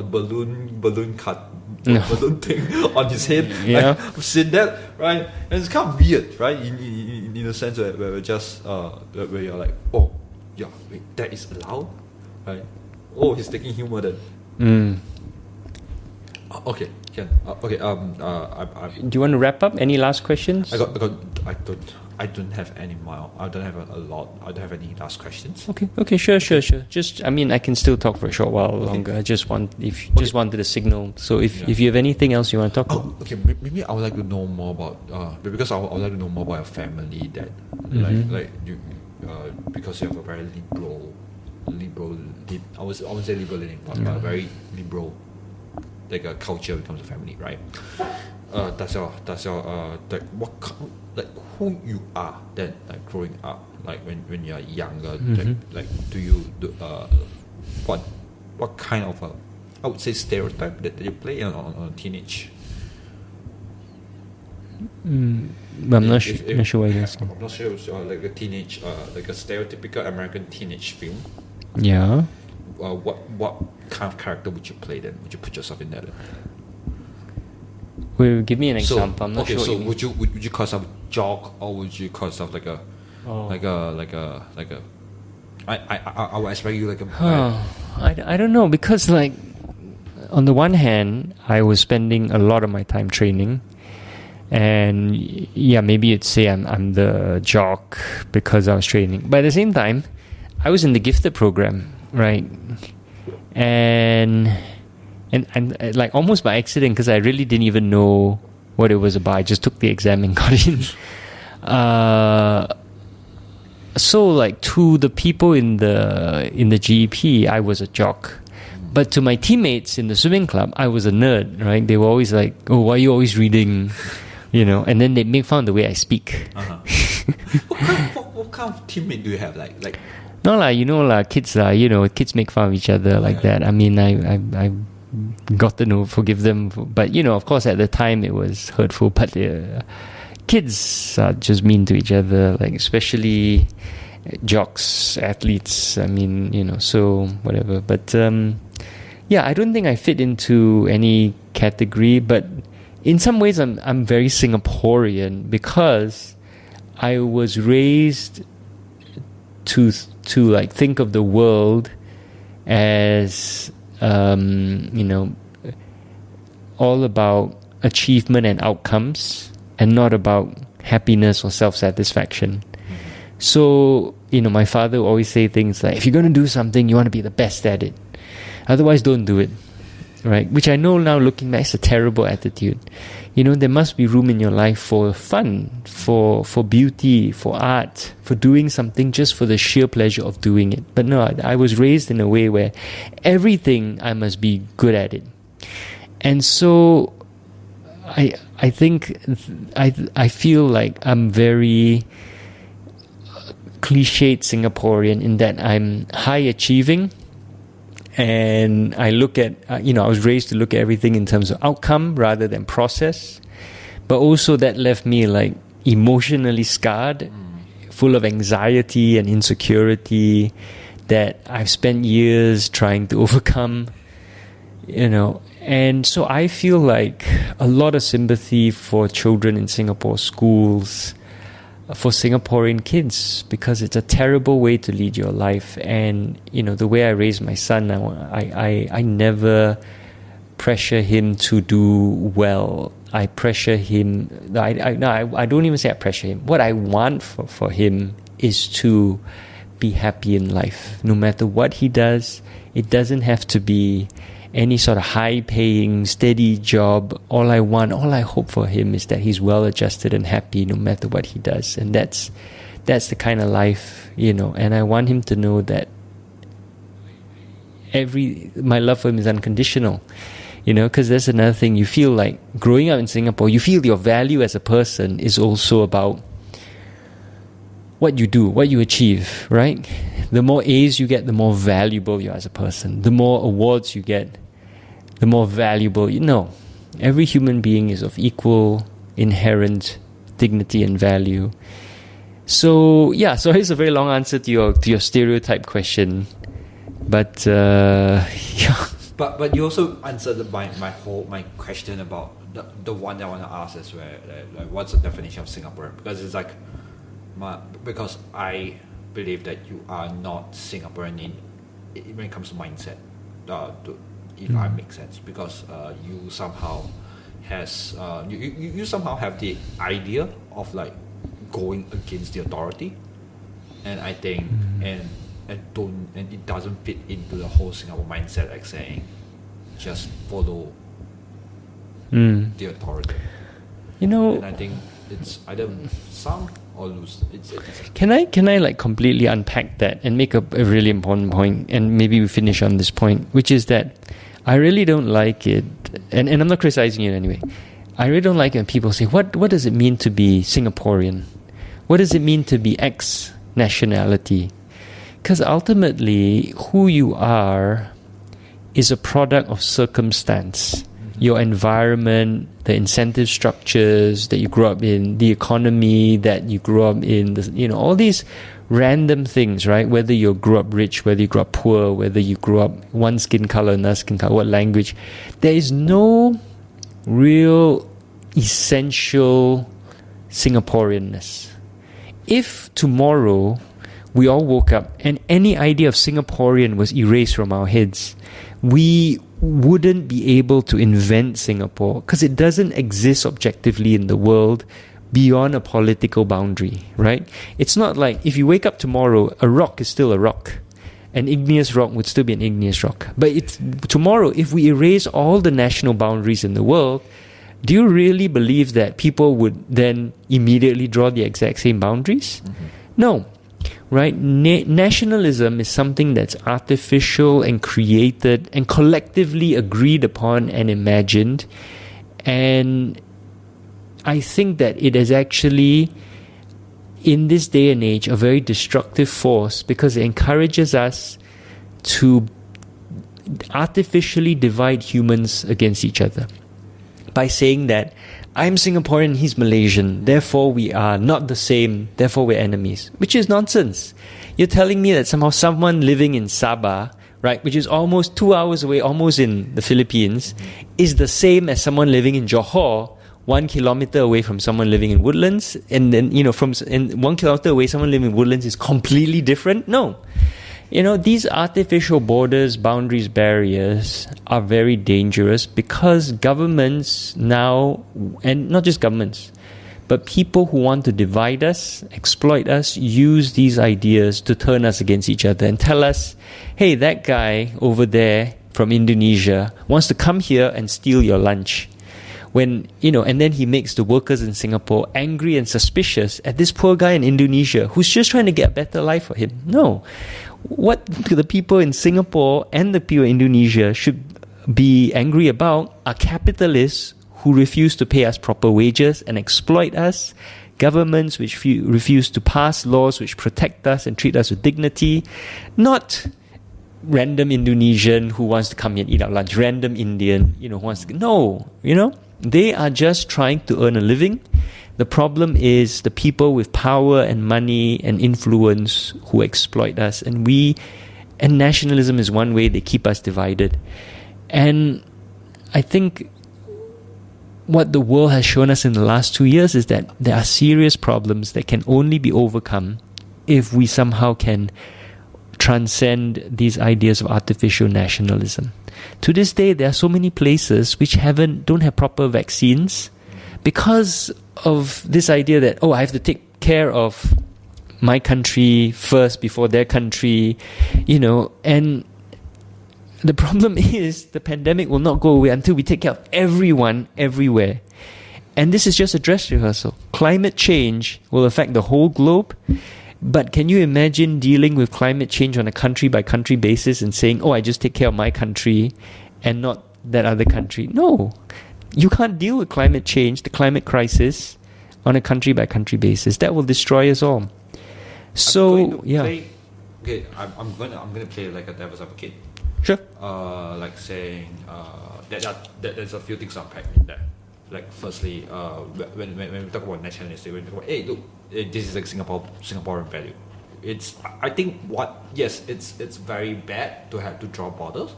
balloon cut balloon thing on his head? Yeah. I've seen that, right? And it's kind of weird, right? In a sense where we're just where you're like, oh yeah, wait, that is allowed, right? Oh, he's taking humor then. Okay, Ken. Okay. Do you want to wrap up? Any last questions? I don't have any more. I don't have a lot. I don't have any last questions. Okay, sure. Just, I can still talk for a short while longer. I just wanted a signal. So if you have anything else you want to talk about. Okay. Maybe I would like to know more about because I would like to know more about your family. That like you because you have a very liberal. I would say liberal, but a very liberal. Like a culture when it comes to family, right? That's your like who you are then, like growing up, like when you're younger, like do you what kind of I would say stereotype that you play on teenage? I'm not sure what you're asking. I'm not sure. It's like a teenage, like a stereotypical American teenage film. Yeah. What kind of character would you play then? Would you put yourself in that? Well, give me an example. I'm not okay, sure. So would you call yourself jock, or would you call yourself like a I would expect you like a I don't know, because like on the one hand I was spending a lot of my time training, and yeah, maybe you'd say I'm the jock because I was training, but at the same time I was in the gifted program, right? And like almost by accident, because I really didn't even know what it was about. I just took the exam and got in. So like to the people in the GEP, I was a jock, but to my teammates in the swimming club, I was a nerd, right? They were always like, "Oh, why are you always reading?" And then they make fun of the way I speak. What kind of teammate do you have? Like no kids kids make fun of each other like that. I mean, I got to forgive them, but of course at the time it was hurtful. But kids are just mean to each other, like especially jocks, athletes. I mean, so whatever. But yeah, I don't think I fit into any category. But in some ways, I'm very Singaporean because I was raised to like think of the world as all about achievement and outcomes, and not about happiness or self-satisfaction. So my father would always say things like, if you're going to do something, you want to be the best at it, otherwise don't do it, right? Which I know now, looking back, is a terrible attitude. There must be room in your life for fun, for beauty, for art, for doing something just for the sheer pleasure of doing it. But no, I was raised in a way where everything I must be good at it. And so I think I feel like I'm very cliched Singaporean in that I'm high achieving. And I look at, I was raised to look at everything in terms of outcome rather than process. But also that left me like emotionally scarred, full of anxiety and insecurity that I've spent years trying to overcome, And so I feel like a lot of sympathy for children in Singapore schools, for Singaporean kids, because it's a terrible way to lead your life. And the way I raise my son now, I never pressure him to do well. I pressure him. I don't even say I pressure him. What I want for him is to be happy in life. No matter what he does, it doesn't have to be any sort of high-paying, steady job. All I hope for him is that he's well-adjusted and happy no matter what he does. And that's the kind of life, and I want him to know that my love for him is unconditional. Because that's another thing. You feel like growing up in Singapore, you feel your value as a person is also about what you do, what you achieve, right? The more A's you get, the more valuable you are as a person. The more awards you get, the more valuable. Every human being is of equal, inherent dignity and value. So it's a very long answer to your stereotype question, but yeah. But you also answered my question about the one that I want to ask is like what's the definition of Singaporean? Because it's like because I believe that you are not Singaporean when it comes to mindset. If I make sense, because you somehow you somehow have the idea of like going against the authority, and I think and it doesn't fit into the whole Singapore mindset, like saying just follow the authority. And I think it's either some or lose. Can I like completely unpack that and make a really important point, and maybe we finish on this point, which is that I really don't like it, and I'm not criticizing you in any way. I really don't like it when people say, what does it mean to be Singaporean? What does it mean to be X nationality? Because ultimately, who you are is a product of circumstance. Your environment, the incentive structures that you grew up in, the economy that you grew up in, all these random things, right? Whether you grew up rich, whether you grew up poor, whether you grew up one skin color, another skin color, what language. There is no real essential Singaporeanness. If tomorrow we all woke up and any idea of Singaporean was erased from our heads, we wouldn't be able to invent Singapore, because it doesn't exist objectively in the world beyond a political boundary, right? It's not like if you wake up tomorrow, a rock is still a rock. An igneous rock would still be an igneous rock. But tomorrow, if we erase all the national boundaries in the world, do you really believe that people would then immediately draw the exact same boundaries? No. Right? Nationalism is something that's artificial and created and collectively agreed upon and imagined. And I think that it is actually, in this day and age, a very destructive force, because it encourages us to artificially divide humans against each other by saying that I'm Singaporean, he's Malaysian, therefore we are not the same, therefore we're enemies, which is nonsense. You're telling me that somehow someone living in Sabah, right, which is almost 2 hours away, almost in the Philippines, is the same as someone living in Johor, 1 kilometer away from someone living in Woodlands, and then, from 1 kilometer away, someone living in Woodlands is completely different? No. These artificial borders, boundaries, barriers are very dangerous, because governments now, and not just governments, but people who want to divide us, exploit us, use these ideas to turn us against each other and tell us, hey, that guy over there from Indonesia wants to come here and steal your lunch. And then he makes the workers in Singapore angry and suspicious at this poor guy in Indonesia who's just trying to get a better life for him. No. What the people in Singapore and the people in Indonesia should be angry about are capitalists who refuse to pay us proper wages and exploit us, governments which refuse to pass laws which protect us and treat us with dignity, not random Indonesian who wants to come here and eat our lunch, random Indian, who wants to... No, they are just trying to earn a living. The problem is the people with power and money and influence who exploit us, and nationalism is one way they keep us divided. And I think what the world has shown us in the last 2 years is that there are serious problems that can only be overcome if we somehow can transcend these ideas of artificial nationalism. To this day, there are so many places which don't have proper vaccines, because of this idea that, I have to take care of my country first before their country, and the problem is the pandemic will not go away until we take care of everyone everywhere. And this is just a dress rehearsal. Climate change will affect the whole globe. But can you imagine dealing with climate change on a country-by-country basis and saying, I just take care of my country and not that other country? No. You can't deal with climate change, the climate crisis, on a country-by-country basis. That will destroy us all. So, I'm going to play like a devil's advocate. Sure. Like saying that there's a few things to unpack in there. Like firstly, when we talk about nationalistic, when we talk about, hey, look, this is like Singaporean value. I think it's very bad to have to draw borders,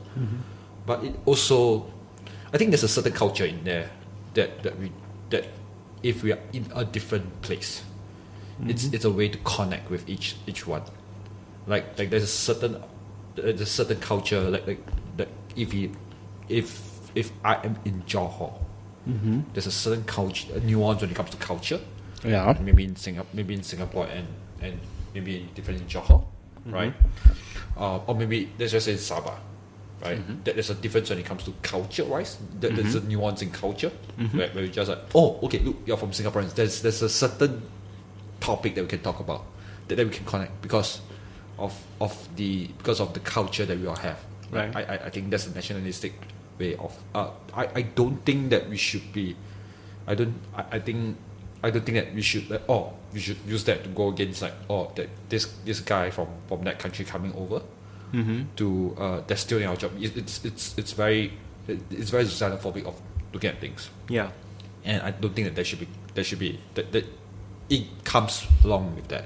but it also, I think there's a certain culture in there that if we are in a different place, it's a way to connect with each one. Like there's a certain culture like if I am in Johor, there's a certain culture, a nuance when it comes to culture. Yeah. Maybe in Singapore and maybe different in Johor, right? Or maybe let's just say Sabah, right? There's a difference when it comes to culture-wise. There's a nuance in culture where we just like, okay, look, you're from Singapore. There's a certain topic that we can talk about that we can connect because of the culture that we all have. Right. I think that's a nationalistic way of. I don't think that we should be. I don't think that we should we should use that to go against that this guy from that country coming over to that's stealing our job. It's very xenophobic of looking at things. Yeah. And I don't think that should be that it comes along with that.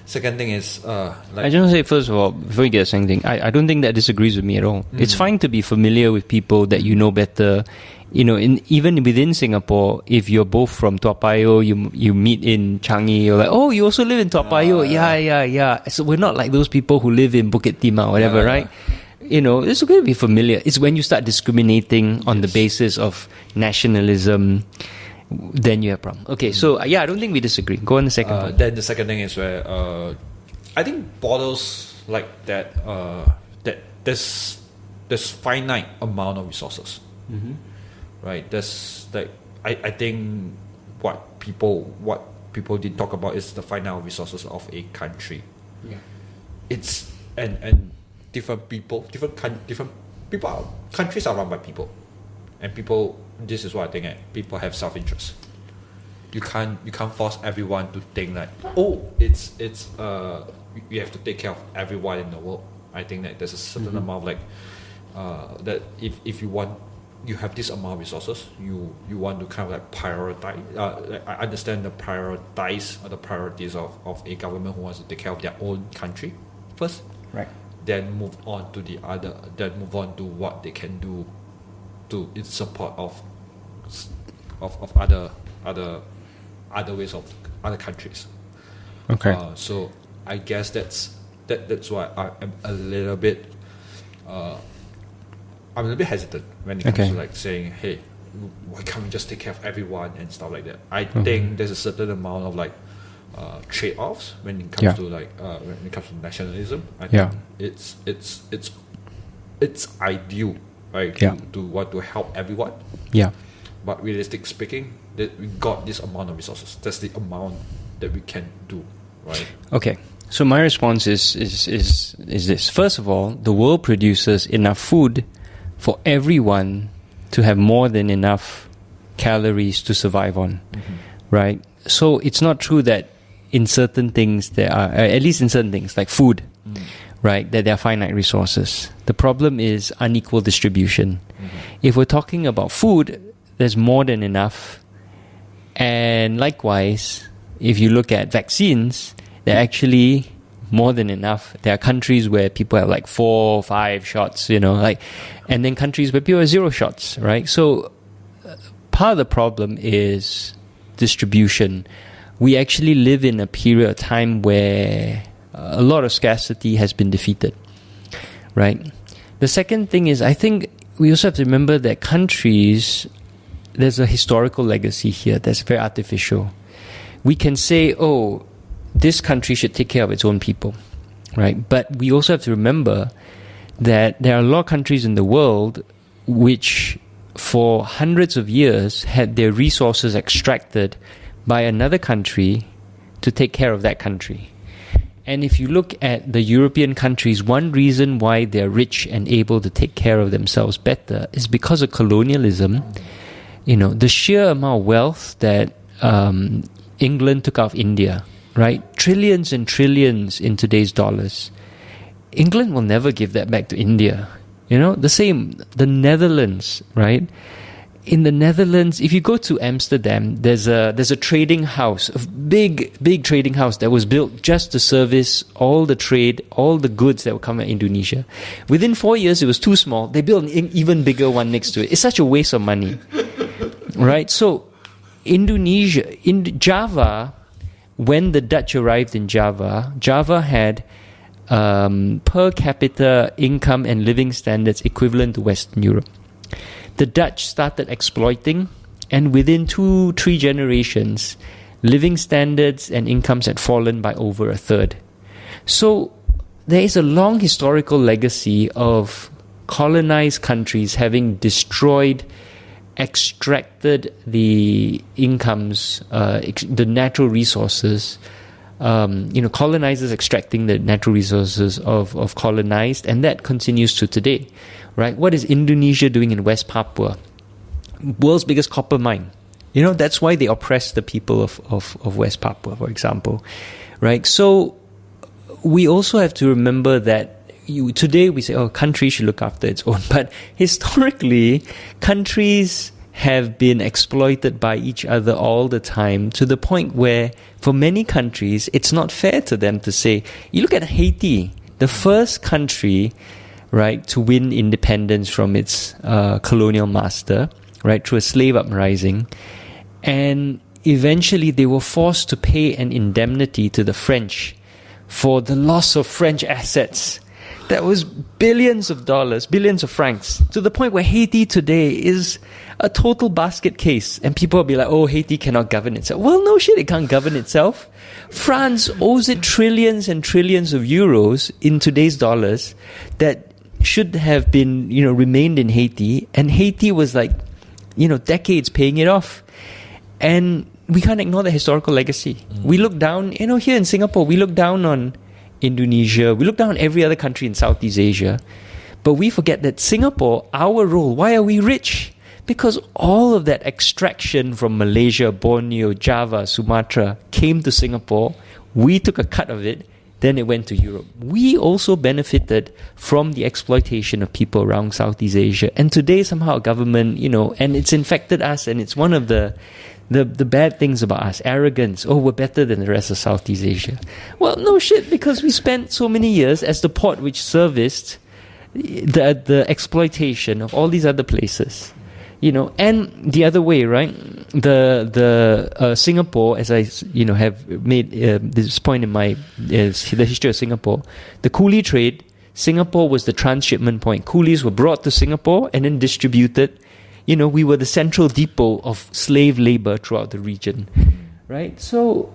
Second thing is I just want to say, first of all, before you get a second thing, I don't think that disagrees with me at all. It's fine to be familiar with people that you know better. Even within Singapore, if you're both from Toa Payoh, you meet in Changi, you're like, you also live in Toa Payoh. Yeah. So we're not like those people who live in Bukit Timah or whatever, right? It's okay to be familiar. It's when you start discriminating on the basis of nationalism, then you have a problem. Okay, so I don't think we disagree. Go on the second point. Then the second thing is where I think borders like that that there's finite amount of resources, right? There's like I think what people didn't talk about is the finite resources of a country. Yeah, it's and different people, countries are run by people, and people. This is what I think. People have self-interest. You can't force everyone to think like, it's we have to take care of everyone in the world. I think that there's a certain amount of that if you have this amount of resources, you want to kind of like prioritize. I understand the priorities of a government who wants to take care of their own country first, right? Then move on to the other. Then move on to what they can do in support of other ways of other countries. Okay. So I guess that's why I'm a little bit hesitant when it comes to like saying, hey, why can't we just take care of everyone and stuff like that. I think there's a certain amount of like trade-offs when it comes to like when it comes to nationalism. I think it's ideal, right? To want to help everyone. Yeah. But realistic speaking, that we got this amount of resources. That's the amount that we can do, right? Okay. So my response is this. First of all, the world produces enough food for everyone to have more than enough calories to survive on, right? So it's not true that in certain things there are, at least in certain things like food, right, that there are finite resources. The problem is unequal distribution. If we're talking about food, there's more than enough. And likewise, if you look at vaccines, they're actually more than enough. There are countries where people have like 4 or 5 shots, and then countries where people have 0 shots, right? So part of the problem is distribution. We actually live in a period of time where a lot of scarcity has been defeated, right? The second thing is, I think we also have to remember that countries there's a historical legacy here that's very artificial. We can say, oh, this country should take care of its own people, right? But we also have to remember that there are a lot of countries in the world which for hundreds of years had their resources extracted by another country to take care of that country. And if you look at the European countries, one reason why they're rich and able to take care of themselves better is because of colonialism. You know, the sheer amount of wealth that England took out of India, right? Trillions and trillions in today's dollars. England will never give that back to India. You know, the same, the Netherlands, right? In the Netherlands, if you go to Amsterdam, there's a trading house, a big trading house that was built just to service all the trade, all the goods that would come out of Indonesia. Within 4 years, it was too small. They built an even bigger one next to it. It's such a waste of money, right? So, Indonesia, in Java, when the Dutch arrived in Java, Java had per capita income and living standards equivalent to Western Europe. The Dutch started exploiting, and within 2-3 generations, living standards and incomes had fallen by over a third. So there is a long historical legacy of colonized countries having destroyed, extracted the incomes, the natural resources, colonizers extracting the natural resources of colonized, and that continues to today, right? What is Indonesia doing in West Papua? World's biggest copper mine. You know, that's why they oppress the people of West Papua, for example, right? So we also have to remember that today we say, oh, countries should look after its own, but historically, countries have been exploited by each other all the time, to the point where for many countries it's not fair to them to say, you look at Haiti, the first country, right, to win independence from its colonial master, right, through a slave uprising, and eventually they were forced to pay an indemnity to the French for the loss of French assets. That was billions of dollars, billions of francs, to the point where Haiti today is a total basket case. And people will be like, oh, Haiti cannot govern itself. Well, no shit, it can't govern itself. France owes it trillions and trillions of euros in today's dollars that should have been, remained in Haiti. And Haiti was like, decades paying it off. And we can't ignore the historical legacy. We look down, here in Singapore, we look down on Indonesia, we look down on every other country in Southeast Asia, but we forget that Singapore, our role, why are we rich? Because all of that extraction from Malaysia, Borneo, Java, Sumatra came to Singapore, we took a cut of it, then it went to Europe. We also benefited from the exploitation of people around Southeast Asia, and today somehow government, and it's infected us, and it's one of the bad things about us, arrogance. Oh, we're better than the rest of Southeast Asia. Well, no shit, because we spent so many years as the port which serviced the exploitation of all these other places, and the other way, right? The Singapore, as I have made this point in my the history of Singapore, the coolie trade. Singapore was the transshipment point. Coolies were brought to Singapore and then distributed. We were the central depot of slave labor throughout the region, right? So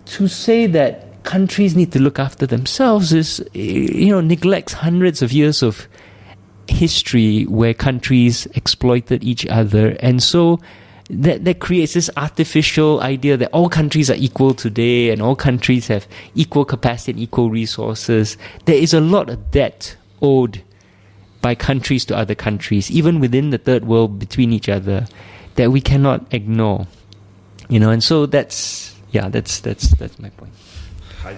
to say that countries need to look after themselves is, neglects hundreds of years of history where countries exploited each other. And so that creates this artificial idea that all countries are equal today and all countries have equal capacity and equal resources. There is a lot of debt owed by countries to other countries, even within the third world, between each other, that we cannot ignore, and so that's my point. I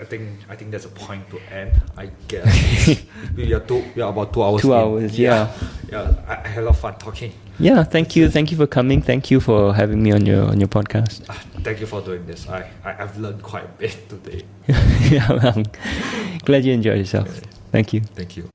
think that's a point to end. I guess we are about 2 hours. 2 hours, yeah. I had a lot of fun talking. Yeah, thank you for coming. Thank you for having me on your podcast. Thank you for doing this. I've learned quite a bit today. Yeah, well, I'm glad you enjoyed yourself. Thank you. Thank you.